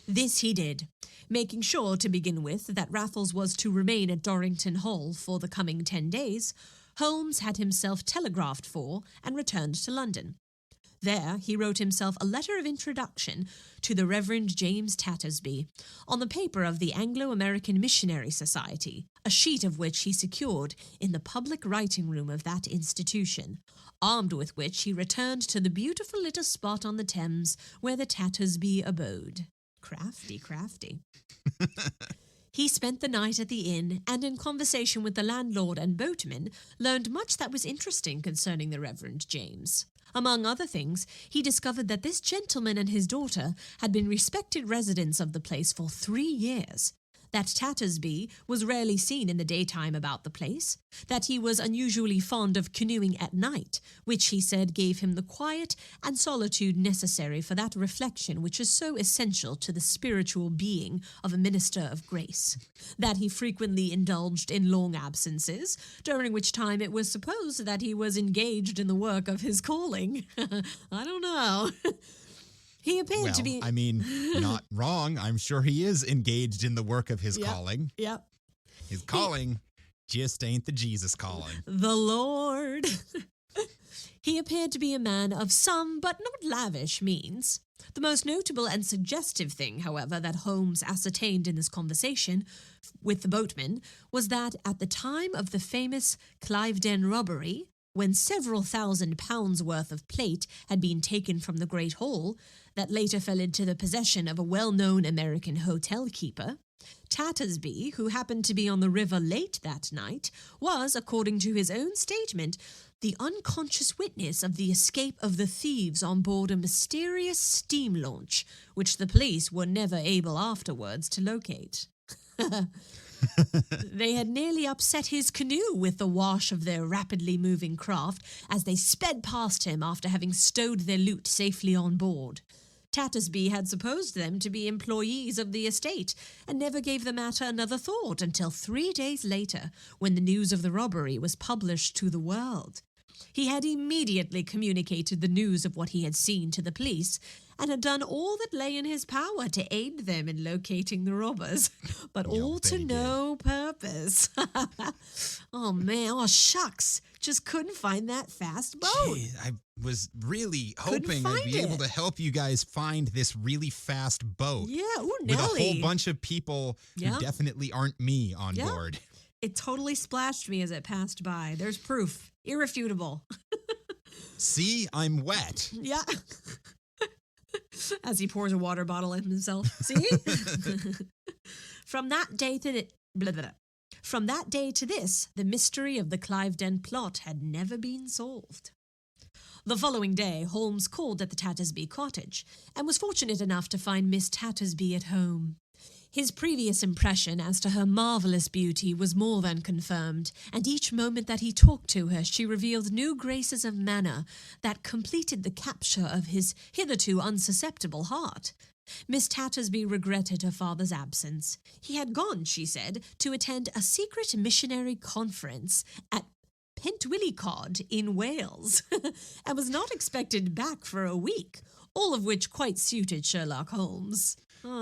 [SPEAKER 2] This he did, making sure to begin with that Raffles was to remain at Dorrington Hall for the coming 10 days. Holmes had himself telegraphed for and returned to London. There he wrote himself a letter of introduction to the Reverend James Tattersby, on the paper of the Anglo-American Missionary Society, a sheet of which he secured in the public writing room of that institution, armed with which he returned to the beautiful little spot on the Thames where the Tattersby abode. Crafty, crafty. He spent the night at the inn, and in conversation with the landlord and boatman, learned much that was interesting concerning the Reverend James. Among other things, he discovered that this gentleman and his daughter had been respected residents of the place for 3 years, that Tattersby was rarely seen in the daytime about the place, that he was unusually fond of canoeing at night, which he said gave him the quiet and solitude necessary for that reflection which is so essential to the spiritual being of a minister of grace, that he frequently indulged in long absences, during which time it was supposed that he was engaged in the work of his calling. I don't know. He appeared to be...
[SPEAKER 3] I mean, not wrong. I'm sure he is engaged in the work of his calling.
[SPEAKER 2] Yep.
[SPEAKER 3] His calling just ain't the Jesus calling.
[SPEAKER 2] The Lord. He appeared to be a man of some, but not lavish, means. The most notable and suggestive thing, however, that Holmes ascertained in this conversation with the boatman was that at the time of the famous Cliveden robbery, when several £1,000s worth of plate had been taken from the Great Hall, that later fell into the possession of a well-known American hotel keeper, Tattersby, who happened to be on the river late that night, was, according to his own statement, the unconscious witness of the escape of the thieves on board a mysterious steam launch, which the police were never able afterwards to locate. They had nearly upset his canoe with the wash of their rapidly moving craft as they sped past him after having stowed their loot safely on board. Tattersby had supposed them to be employees of the estate and never gave the matter another thought until 3 days later, when the news of the robbery was published to the world. He had immediately communicated the news of what he had seen to the police and had done all that lay in his power to aid them in locating the robbers, but all to no purpose. Oh, man. Oh, shucks. Just couldn't find that fast boat.
[SPEAKER 3] Gee, I was really hoping I'd be able to help you guys find this really fast boat.
[SPEAKER 2] Yeah, ooh,
[SPEAKER 3] Nelly. With a whole bunch of people who definitely aren't me on board.
[SPEAKER 2] It totally splashed me as it passed by. There's proof. Irrefutable.
[SPEAKER 3] See, I'm wet.
[SPEAKER 2] Yeah. As he pours a water bottle in himself. See? From that day to this, the mystery of the Cliveden plot had never been solved. The following day, Holmes called at the Tattersby cottage and was fortunate enough to find Miss Tattersby at home. His previous impression as to her marvellous beauty was more than confirmed, and each moment that he talked to her she revealed new graces of manner that completed the capture of his hitherto unsusceptible heart. Miss Tattersby regretted her father's absence. He had gone, she said, to attend a secret missionary conference at Pentwillycod in Wales, and was not expected back for a week, all of which quite suited Sherlock Holmes. Oh,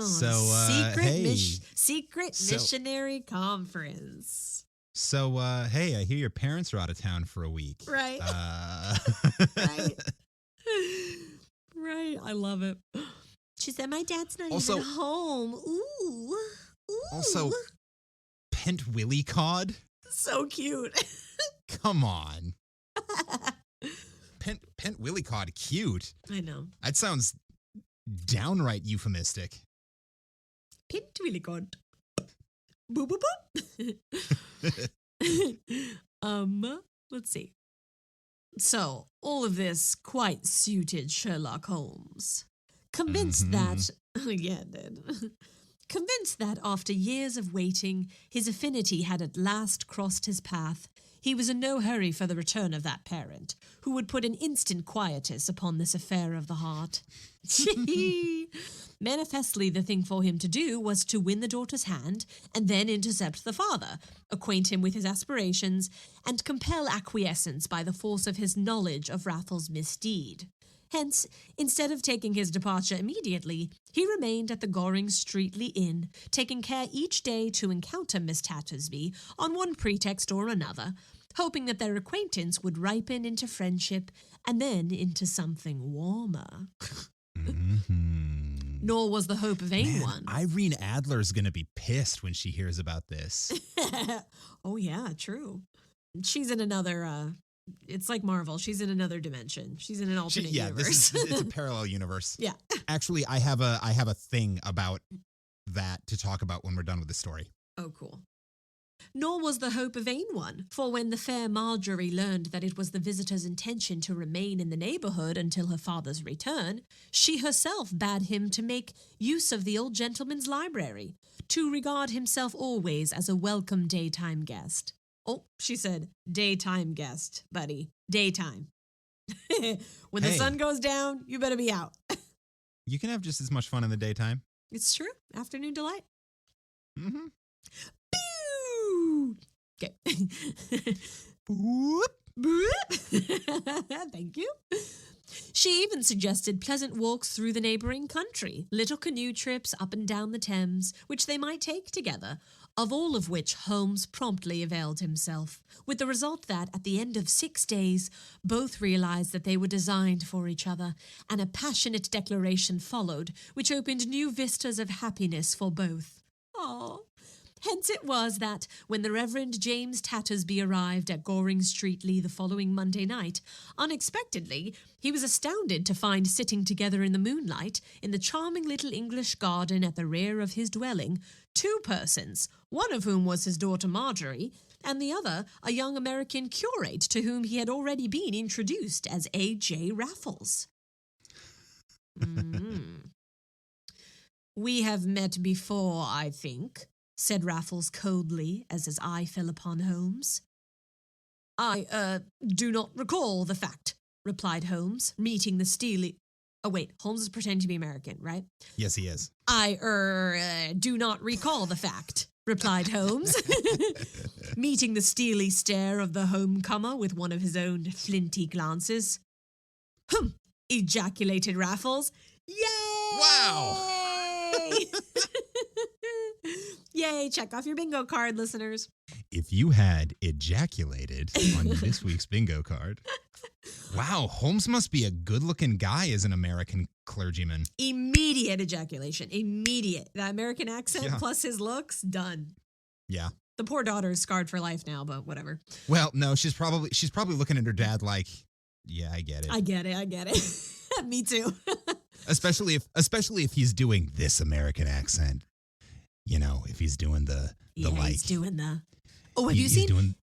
[SPEAKER 2] secret missionary conference.
[SPEAKER 3] So, hey, I hear your parents are out of town for a week.
[SPEAKER 2] Right. Right. Right. I love it. She said, my dad's not even home. Ooh.
[SPEAKER 3] Also, Pentwillycod?
[SPEAKER 2] So cute.
[SPEAKER 3] Come on. Pent Willie Cod cute.
[SPEAKER 2] I know.
[SPEAKER 3] That sounds downright euphemistic.
[SPEAKER 2] Pent Willie Cod. Boop, boop, boop. Let's see. So, all of this quite suited Sherlock Holmes. Convinced that... yeah, it did. Convinced that after years of waiting, his affinity had at last crossed his path, he was in no hurry for the return of that parent, who would put an instant quietus upon this affair of the heart. Manifestly, the thing for him to do was to win the daughter's hand and then intercept the father, acquaint him with his aspirations, and compel acquiescence by the force of his knowledge of Raffles' misdeed. Hence, instead of taking his departure immediately, he remained at the Goring Streatley Inn, taking care each day to encounter Miss Tattersby on one pretext or another, hoping that their acquaintance would ripen into friendship and then into something warmer. Nor was the hope vain one.
[SPEAKER 3] Irene Adler's going to be pissed when she hears about this.
[SPEAKER 2] Oh, yeah, true. She's in another... It's like Marvel. She's in another dimension. She's in an alternate universe.
[SPEAKER 3] It's a parallel universe.
[SPEAKER 2] Yeah.
[SPEAKER 3] Actually, I have a thing about that to talk about when we're done with the story.
[SPEAKER 2] Oh, cool. Nor was the hope a vain one, for when the fair Marjorie learned that it was the visitor's intention to remain in the neighbourhood until her father's return, she herself bade him to make use of the old gentleman's library, to regard himself always as a welcome daytime guest. Oh, she said, daytime guest, buddy. Daytime. When the sun goes down, you better be out.
[SPEAKER 3] You can have just as much fun in the daytime.
[SPEAKER 2] It's true. Afternoon delight.
[SPEAKER 3] Mm-hmm.
[SPEAKER 2] Pew! Okay.
[SPEAKER 3] Boop.
[SPEAKER 2] Boop. Thank you. She even suggested pleasant walks through the neighbouring country, little canoe trips up and down the Thames, which they might take together, of all of which Holmes promptly availed himself, with the result that, at the end of 6 days, both realised that they were designed for each other, and a passionate declaration followed, which opened new vistas of happiness for both. Aww. Hence it was that, when the Reverend James Tattersby arrived at Goring Streatley the following Monday night, unexpectedly, he was astounded to find sitting together in the moonlight, in the charming little English garden at the rear of his dwelling, 2 persons, one of whom was his daughter Marjorie, and the other a young American curate to whom he had already been introduced as A.J. Raffles. We have met before, I think, said Raffles coldly as his eye fell upon Holmes. I, do not recall the fact, replied Holmes, meeting the steely... Oh, wait, Holmes is pretending to be American, right?
[SPEAKER 3] Yes, he is.
[SPEAKER 2] I, do not recall the fact, replied Holmes, meeting the steely stare of the homecomer with one of his own flinty glances. Hum, ejaculated Raffles. Yay!
[SPEAKER 3] Wow!
[SPEAKER 2] Yay, check off your bingo card, listeners.
[SPEAKER 3] If you had ejaculated on this week's bingo card. Wow, Holmes must be a good-looking guy as an American clergyman.
[SPEAKER 2] Immediate ejaculation. Immediate. That American accent plus his looks, done.
[SPEAKER 3] Yeah.
[SPEAKER 2] The poor daughter is scarred for life now, but whatever.
[SPEAKER 3] Well, no, she's probably looking at her dad like, yeah, I get it.
[SPEAKER 2] I get it. Me too.
[SPEAKER 3] Especially if he's doing this American accent. You know, if he's doing the like,
[SPEAKER 2] he's doing the. Oh, have you seen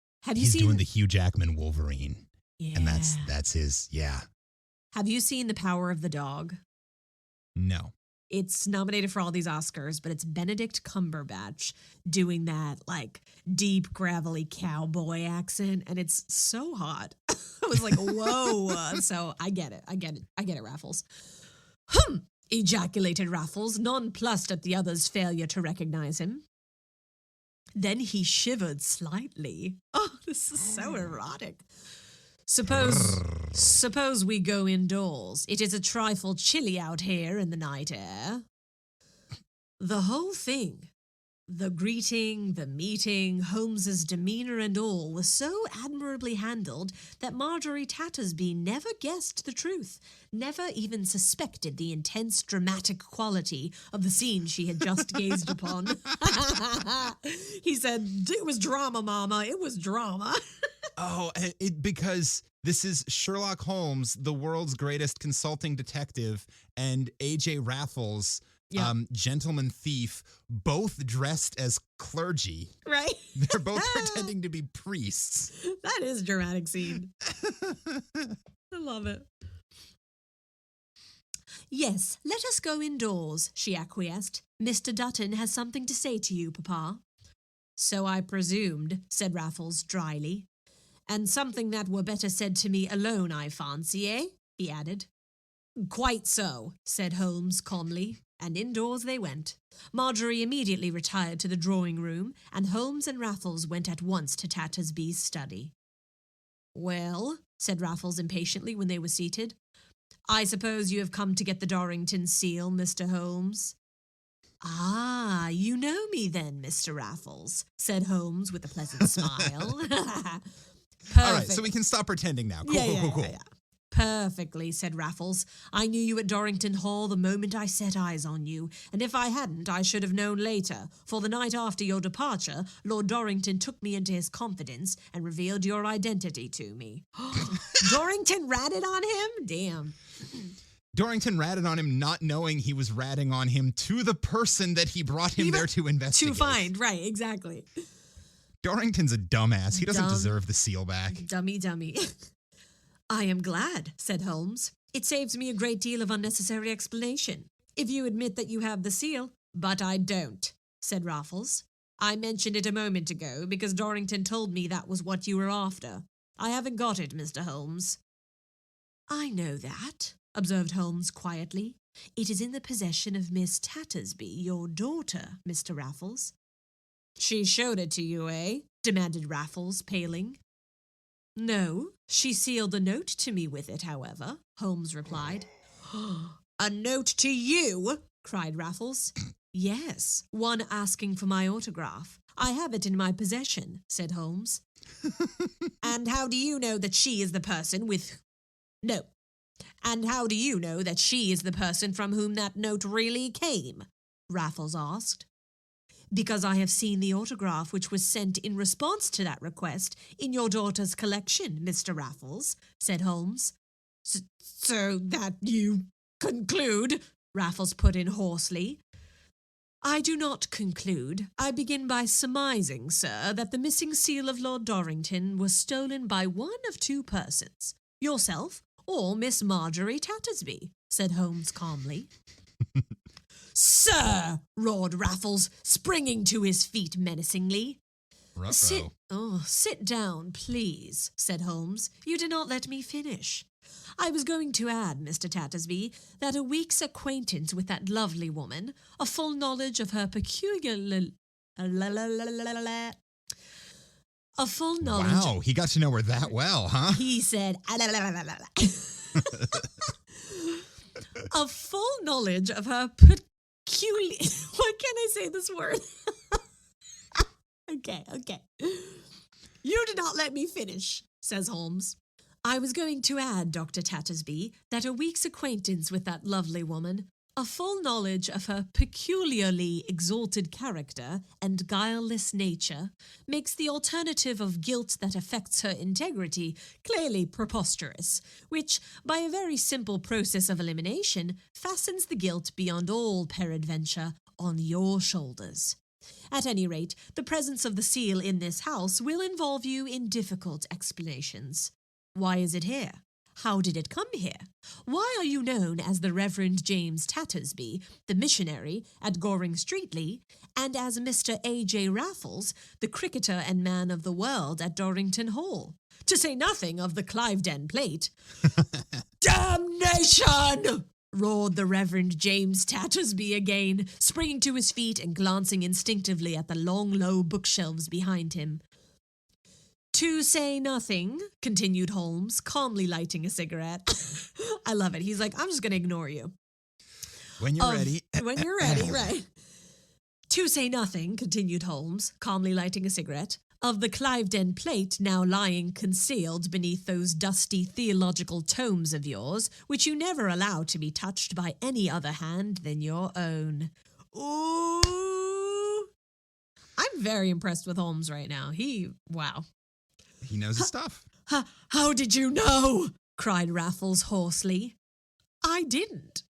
[SPEAKER 3] the Hugh Jackman Wolverine?
[SPEAKER 2] Yeah,
[SPEAKER 3] and that's his. Yeah.
[SPEAKER 2] Have you seen The Power of the Dog?
[SPEAKER 3] No.
[SPEAKER 2] It's nominated for all these Oscars, but it's Benedict Cumberbatch doing that like deep, gravelly cowboy accent, and it's so hot. I was like, whoa. So I get it, Raffles. Ejaculated Raffles, nonplussed at the other's failure to recognize him. Then he shivered slightly. Oh, this is so erotic. Suppose we go indoors. It is a trifle chilly out here in the night air. The whole thing, the greeting, the meeting, Holmes's demeanour and all was so admirably handled that Marjorie Tattersby never guessed the truth, never even suspected the intense dramatic quality of the scene she had just gazed upon. He said, "It was drama, Mama, it was drama."
[SPEAKER 3] Oh, because this is Sherlock Holmes, the world's greatest consulting detective, and A.J. Raffles, gentleman thief, both dressed as clergy.
[SPEAKER 2] Right?
[SPEAKER 3] They're both pretending to be priests.
[SPEAKER 2] That is a dramatic scene. I love it. Yes, let us go indoors, she acquiesced. Mr. Dutton has something to say to you, Papa. So I presumed, said Raffles dryly. And something that were better said to me alone, I fancy, eh? He added. Quite so, said Holmes calmly, and indoors they went. Marjorie immediately retired to the drawing-room, and Holmes and Raffles went at once to Tattersby's study. Well, said Raffles impatiently when they were seated, I suppose you have come to get the Dorrington seal, Mr. Holmes. Ah, you know me then, Mr. Raffles, said Holmes with a pleasant smile.
[SPEAKER 3] All right, so we can stop pretending now. Cool.
[SPEAKER 2] Yeah. Perfectly, said Raffles. I knew you at Dorrington Hall the moment I set eyes on you, and if I hadn't, I should have known later, for the night after your departure, Lord Dorrington took me into his confidence and revealed your identity to me. Dorrington ratted on him? Damn.
[SPEAKER 3] Dorrington ratted on him not knowing he was ratting on him to the person that he brought him there to investigate.
[SPEAKER 2] To find, right, exactly.
[SPEAKER 3] Dorrington's a dumbass. He doesn't deserve the seal back.
[SPEAKER 2] Dummy. I am glad, said Holmes. It saves me a great deal of unnecessary explanation. If you admit that you have the seal, but I don't, said Raffles. I mentioned it a moment ago because Dorrington told me that was what you were after. I haven't got it, Mr. Holmes. I know that, observed Holmes quietly. It is in the possession of Miss Tattersby, your daughter, Mr. Raffles. She showed it to you, eh? Demanded Raffles, paling. No, she sealed a note to me with it, however, Holmes replied. A note to you? Cried Raffles. Yes, one asking for my autograph. I have it in my possession, said Holmes. And how do you know that she is the person with... No. And how do you know that she is the person from whom that note really came? Raffles asked. Because I have seen the autograph which was sent in response to that request in your daughter's collection, Mr. Raffles, said Holmes. So that you conclude, Raffles put in hoarsely. I do not conclude. I begin by surmising, sir, that the missing seal of Lord Dorrington was stolen by one of two persons, yourself or Miss Marjorie Tattersby, said Holmes calmly. Sir, roared Raffles, springing to his feet menacingly. Sit down, please, said Holmes. You did not let me finish. I was going to add, Mr. Tattersby, that a week's acquaintance with that lovely woman, a full knowledge of her peculiar... A full knowledge...
[SPEAKER 3] Wow, he got to know her that well, huh?
[SPEAKER 2] He said... A full knowledge of her peculiar... Why can't I say this word? Okay. You did not let me finish, says Holmes. I was going to add, Dr. Tattersby, that a week's acquaintance with that lovely woman, a full knowledge of her peculiarly exalted character and guileless nature, makes the alternative of guilt that affects her integrity clearly preposterous, which, by a very simple process of elimination, fastens the guilt beyond all peradventure on your shoulders. At any rate, the presence of the seal in this house will involve you in difficult explanations. Why is it here? How did it come here? Why are you known as the Reverend James Tattersby, the missionary at Goring Streatley, and as Mr. A.J. Raffles, the cricketer and man of the world at Dorrington Hall? To say nothing of the Cliveden plate. Damnation! Roared the Reverend James Tattersby again, springing to his feet and glancing instinctively at the long, low bookshelves behind him. To say nothing, continued Holmes, calmly lighting a cigarette. I love it. He's like, I'm just going to ignore you.
[SPEAKER 3] When you're ready.
[SPEAKER 2] When you're ready, right. To say nothing, continued Holmes, calmly lighting a cigarette, of the Cliveden plate now lying concealed beneath those dusty theological tomes of yours, which you never allow to be touched by any other hand than your own. Ooh. I'm very impressed with Holmes right now. Wow.
[SPEAKER 3] He knows his stuff.
[SPEAKER 2] How did you know? Cried Raffles hoarsely. I didn't,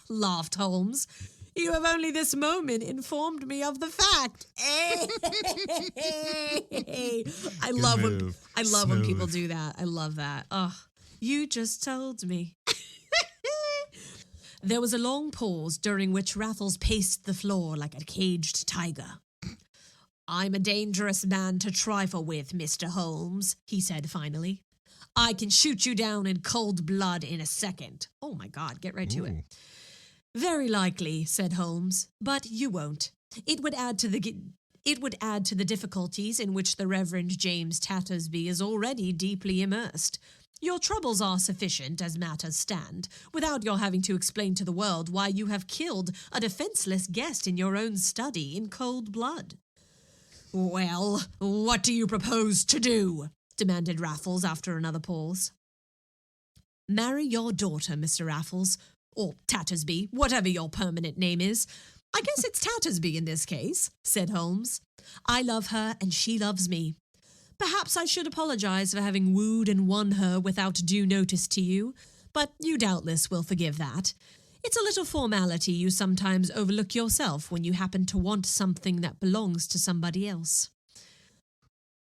[SPEAKER 2] laughed Holmes. You have only this moment informed me of the fact. I love when people do that. I love that. Oh, you just told me. There was a long pause during which Raffles paced the floor like a caged tiger. I'm a dangerous man to trifle with, Mr. Holmes, he said finally. I can shoot you down in cold blood in a second. Oh my God, get right to it. Very likely, said Holmes, but you won't. It would add to the difficulties in which the Reverend James Tattersby is already deeply immersed. Your troubles are sufficient as matters stand, without your having to explain to the world why you have killed a defenseless guest in your own study in cold blood. Well, what do you propose to do? Demanded Raffles after another pause. Marry your daughter, Mr. Raffles, or Tattersby, whatever your permanent name is. I guess it's Tattersby in this case, said Holmes. I love her and she loves me. Perhaps I should apologize for having wooed and won her without due notice to you, but you doubtless will forgive that. It's a little formality you sometimes overlook yourself when you happen to want something that belongs to somebody else.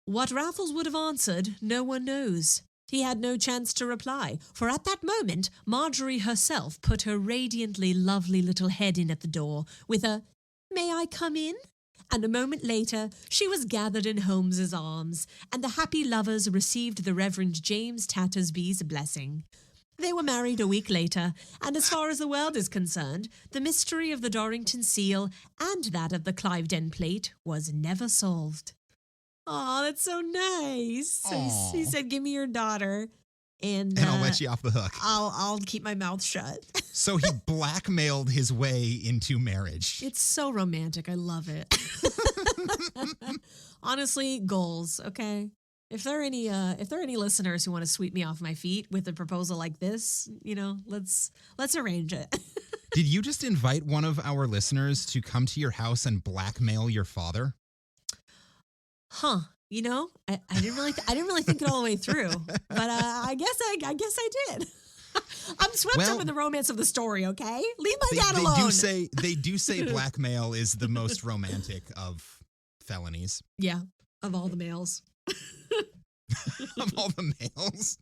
[SPEAKER 2] What Raffles would have answered, no one knows. He had no chance to reply, for at that moment Marjorie herself put her radiantly lovely little head in at the door with a, "May I come in?" And a moment later she was gathered in Holmes's arms, and the happy lovers received the Reverend James Tattersby's blessing. They were married a week later, and as far as the world is concerned, the mystery of the Dorrington Seal and that of the Cliveden Plate was never solved. Oh, that's so nice. So he said, "Give me your daughter, and
[SPEAKER 3] I'll let you off the hook.
[SPEAKER 2] I'll keep my mouth shut."
[SPEAKER 3] So he blackmailed his way into marriage.
[SPEAKER 2] It's so romantic. I love it. Honestly, goals. Okay, if there are any listeners who want to sweep me off my feet with a proposal like this, let's arrange it.
[SPEAKER 3] Did you just invite one of our listeners to come to your house and blackmail your father?
[SPEAKER 2] Huh? I didn't really think it all the way through, but I guess I did. I'm swept up in the romance of the story. Okay, leave my dad alone.
[SPEAKER 3] They do say blackmail is the most romantic of felonies.
[SPEAKER 2] Yeah, of all the males.
[SPEAKER 3] Of all the males.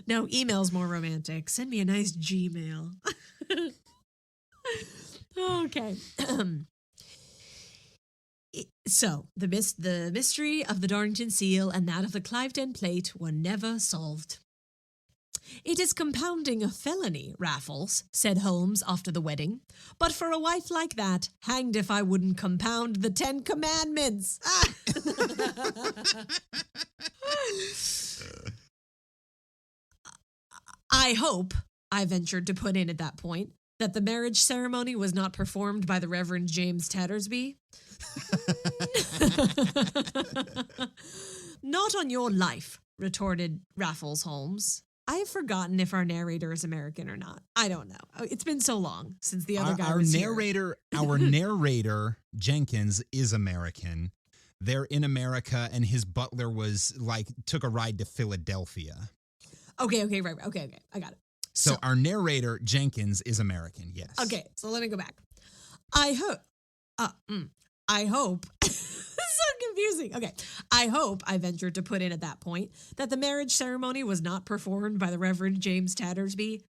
[SPEAKER 2] No, email's more romantic. Send me a nice Gmail. Okay. So, the mystery of the Dorrington Seal and that of the Cliveden Plate were never solved. It is compounding a felony, Raffles, said Holmes after the wedding. But for a wife like that, hanged if I wouldn't compound the 10 Commandments. I hope, I ventured to put in at that point, that the marriage ceremony was not performed by the Reverend James Tattersby. Not on your life, retorted Raffles Holmes. I have forgotten if our narrator is American or not. I don't know. It's been so long since the other guy was here.
[SPEAKER 3] Our narrator, Jenkins, is American. They're in America, and his butler took a ride to Philadelphia.
[SPEAKER 2] Okay, right. Okay, I got it.
[SPEAKER 3] So our narrator, Jenkins, is American, yes.
[SPEAKER 2] Okay, so let me go back. I hope, this is so confusing. Okay, I hope, I ventured to put in at that point, that the marriage ceremony was not performed by the Reverend James Tattersby.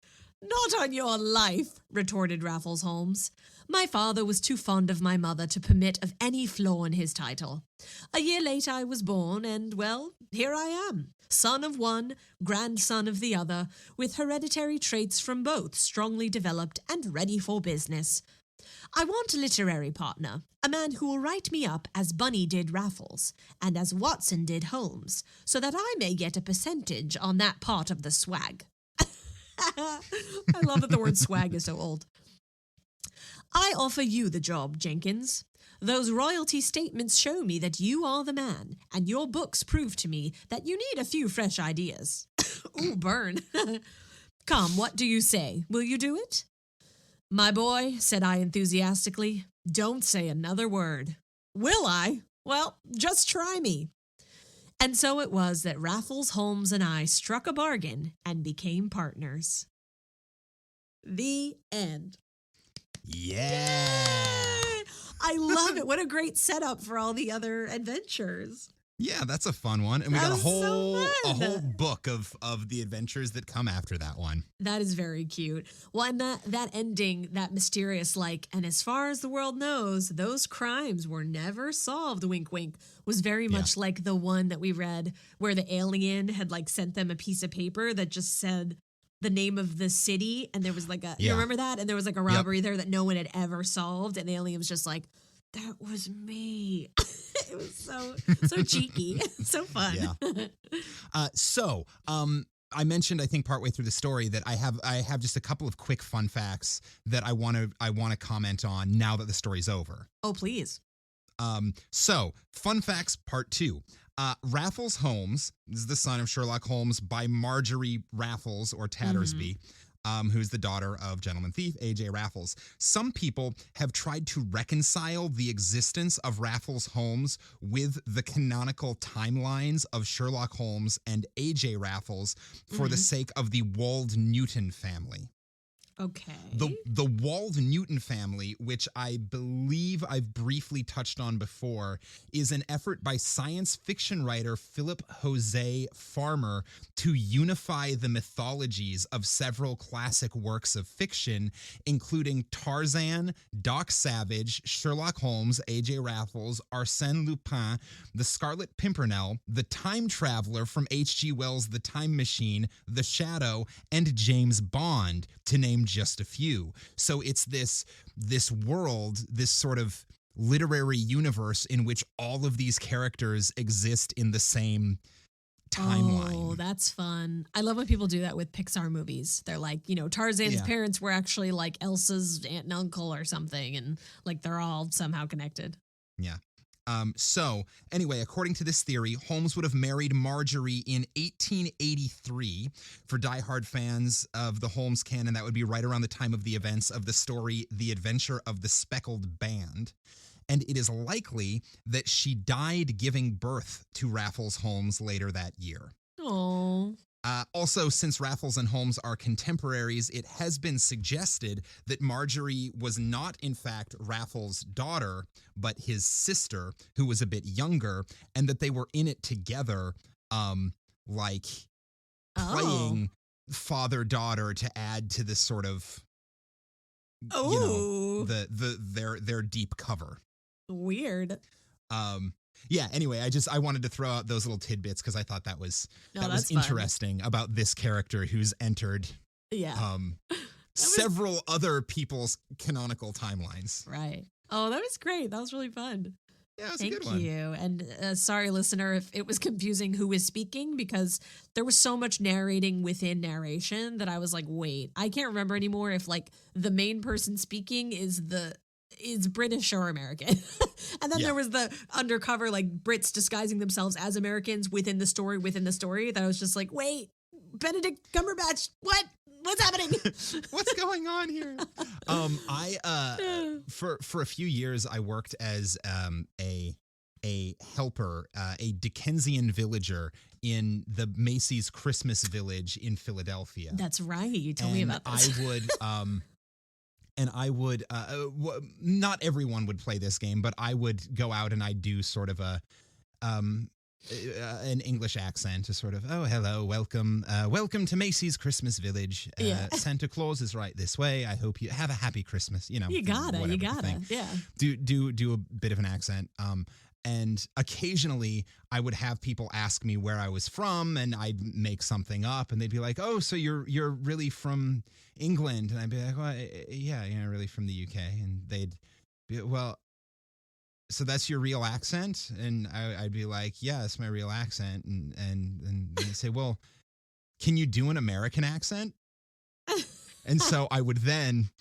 [SPEAKER 2] Not on your life, retorted Raffles Holmes. My father was too fond of my mother to permit of any flaw in his title. A year later I was born, and, well, here I am, son of one, grandson of the other, with hereditary traits from both strongly developed and ready for business. I want a literary partner, a man who will write me up as Bunny did Raffles, and as Watson did Holmes, so that I may get a percentage on that part of the swag. I love that the word swag is so old. I offer you the job, Jenkins. Those royalty statements show me that you are the man, and your books prove to me that you need a few fresh ideas. Ooh, burn. Come, what do you say? Will you do it? My boy, said I enthusiastically, don't say another word. Will I? Well, just try me. And so it was that Raffles, Holmes, and I struck a bargain and became partners. The end.
[SPEAKER 3] Yeah.
[SPEAKER 2] Yay! I love it. What a great setup for all the other adventures.
[SPEAKER 3] Yeah, that's a fun one. And we got a whole book of the adventures that come after that one.
[SPEAKER 2] That is very cute. Well, and that ending, that mysterious, like, and as far as the world knows, those crimes were never solved, wink, wink, was very much like the one that we read where the alien had like sent them a piece of paper that just said the name of the city. And there was like you remember that? And there was like a robbery there that no one had ever solved. And the alien was just like, that was me. It was so cheeky, so fun.
[SPEAKER 3] Yeah. I mentioned, I think, partway through the story that I have just a couple of quick fun facts that I want to comment on now that the story's over.
[SPEAKER 2] Oh, please.
[SPEAKER 3] So, fun facts part 2. Raffles Holmes is the son of Sherlock Holmes by Marjorie Raffles, or Tattersby, who's the daughter of gentleman thief A.J. Raffles. Some people have tried to reconcile the existence of Raffles Holmes with the canonical timelines of Sherlock Holmes and A.J. Raffles for the sake of the Wald-Newton family.
[SPEAKER 2] Okay.
[SPEAKER 3] The Wald-Newton family, which I believe I've briefly touched on before, is an effort by science fiction writer Philip Jose Farmer to unify the mythologies of several classic works of fiction, including Tarzan, Doc Savage, Sherlock Holmes, A.J. Raffles, Arsène Lupin, The Scarlet Pimpernel, The Time Traveler from H.G. Wells' The Time Machine, The Shadow, and James Bond, to name just a few. So it's this world, this sort of literary universe in which all of these characters exist in the same timeline.
[SPEAKER 2] Oh, that's fun. I love when people do that with Pixar movies. They're like, Tarzan's parents were actually like Elsa's aunt and uncle or something, and like they're all somehow connected.
[SPEAKER 3] Yeah. So, anyway, according to this theory, Holmes would have married Marjorie in 1883. For diehard fans of the Holmes canon, that would be right around the time of the events of the story The Adventure of the Speckled Band. And it is likely that she died giving birth to Raffles Holmes later that year.
[SPEAKER 2] Oh.
[SPEAKER 3] Also, since Raffles and Holmes are contemporaries, it has been suggested that Marjorie was not, in fact, Raffles' daughter, but his sister, who was a bit younger, and that they were in it together, playing father-daughter to add to this sort of, their deep cover.
[SPEAKER 2] Weird.
[SPEAKER 3] Yeah, anyway, I wanted to throw out those little tidbits because I thought that was interesting about this character who's entered several other people's canonical timelines.
[SPEAKER 2] Right. Oh, that was great. That was really fun.
[SPEAKER 3] Yeah, it was a good one.
[SPEAKER 2] Thank you. And sorry, listener, if it was confusing who was speaking, because there was so much narrating within narration that I was like, wait, I can't remember anymore if like the main person speaking is British or American. And then there was the undercover, like Brits disguising themselves as Americans within the story, that I was just like, wait, Benedict Cumberbatch, what's happening?
[SPEAKER 3] What's going on here? For a few years, I worked as a helper, a Dickensian villager in the Macy's Christmas Village in Philadelphia.
[SPEAKER 2] That's right. You told me about this.
[SPEAKER 3] I would, not everyone would play this game, but I would go out and I'd do sort of an English accent to sort of, oh, hello, welcome to Macy's Christmas Village. Santa Claus is right this way. I hope you have a happy Christmas. You gotta,
[SPEAKER 2] yeah.
[SPEAKER 3] Do a bit of an accent. And occasionally I would have people ask me where I was from, and I'd make something up, and they'd be like, oh, so you're really from England? And I'd be like, well, yeah, really from the UK. And they'd be, well, so that's your real accent? And I'd be like, yeah, that's my real accent. And they'd say, well, can you do an American accent? And so I would then...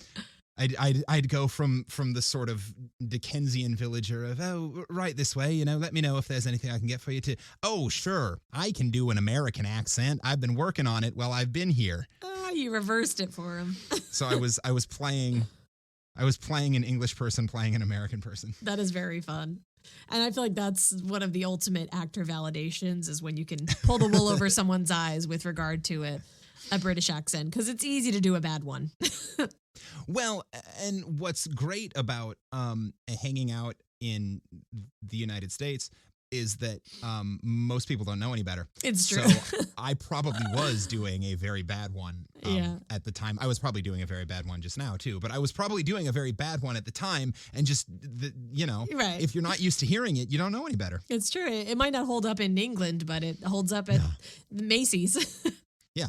[SPEAKER 3] I'd go from the sort of Dickensian villager of, oh, right this way, let me know if there's anything I can get for you, to, oh, sure, I can do an American accent. I've been working on it while I've been here.
[SPEAKER 2] Oh, you reversed it for him.
[SPEAKER 3] So I was playing an English person playing an American person.
[SPEAKER 2] That is very fun. And I feel like that's one of the ultimate actor validations is when you can pull the wool over someone's eyes with regard to a British accent, because it's easy to do a bad one.
[SPEAKER 3] Well, and what's great about hanging out in the United States is that most people don't know any better.
[SPEAKER 2] It's true.
[SPEAKER 3] So I probably was doing a very bad one at the time. I was probably doing a very bad one just now, too. But I was probably doing a very bad one at the time. And just,
[SPEAKER 2] right.
[SPEAKER 3] If you're not used to hearing it, you don't know any better.
[SPEAKER 2] It's true. It might not hold up in England, but it holds up at Macy's.
[SPEAKER 3] Yeah.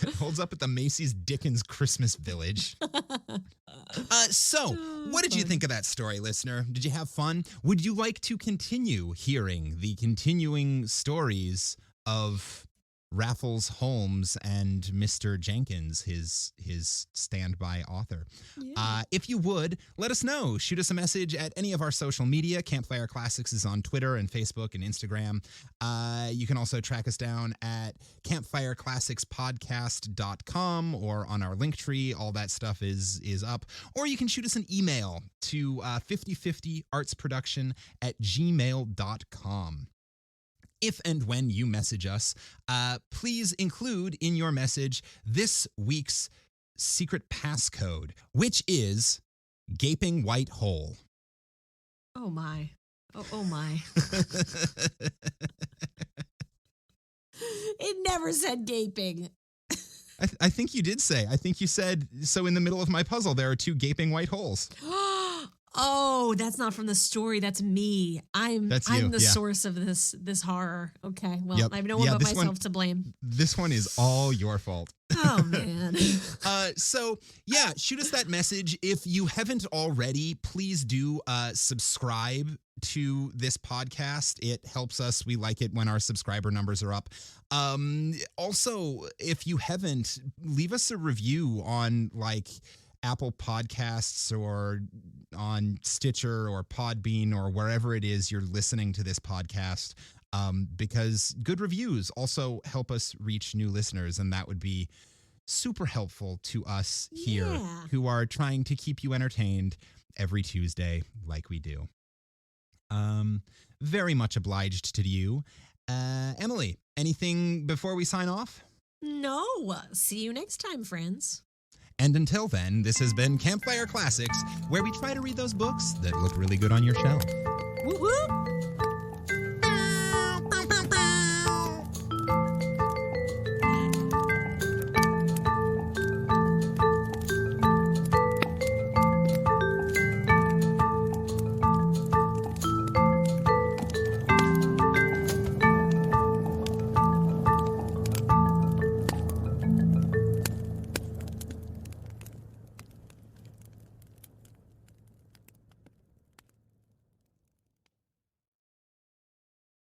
[SPEAKER 3] It holds up at the Macy's Dickens Christmas Village. So, what did you think of that story, listener? Did you have fun? Would you like to continue hearing the continuing stories of Raffles Holmes and Mr. Jenkins, his standby author? Yeah. If you would, let us know. Shoot us a message at any of our social media. Campfire Classics is on Twitter and Facebook and Instagram. You can also track us down at campfireclassicspodcast.com or on our link tree. All that stuff is up. Or you can shoot us an email to 5050artsproduction@gmail.com. If and when you message us, please include in your message this week's secret passcode, which is gaping white hole.
[SPEAKER 2] Oh, my. Oh my. It never said gaping.
[SPEAKER 3] I think you did say. I think you said, so in the middle of my puzzle, there are two gaping white holes.
[SPEAKER 2] Oh, that's not from the story. That's me. I'm the source of this horror. Okay, well, I have no one but myself to blame.
[SPEAKER 3] This one is all your fault.
[SPEAKER 2] Oh, man.
[SPEAKER 3] So, shoot us that message. If you haven't already, please do subscribe to this podcast. It helps us. We like it when our subscriber numbers are up. Also, if you haven't, leave us a review on Apple Podcasts or on Stitcher or Podbean or wherever it is you're listening to this podcast, because good reviews also help us reach new listeners, and that would be super helpful to us here who are trying to keep you entertained every Tuesday like we do. Very much obliged to you. Emily, anything before we sign off?
[SPEAKER 2] No. See you next time, friends.
[SPEAKER 3] And until then, this has been Campfire Classics, where we try to read those books that look really good on your shelf.
[SPEAKER 2] Woo-woo!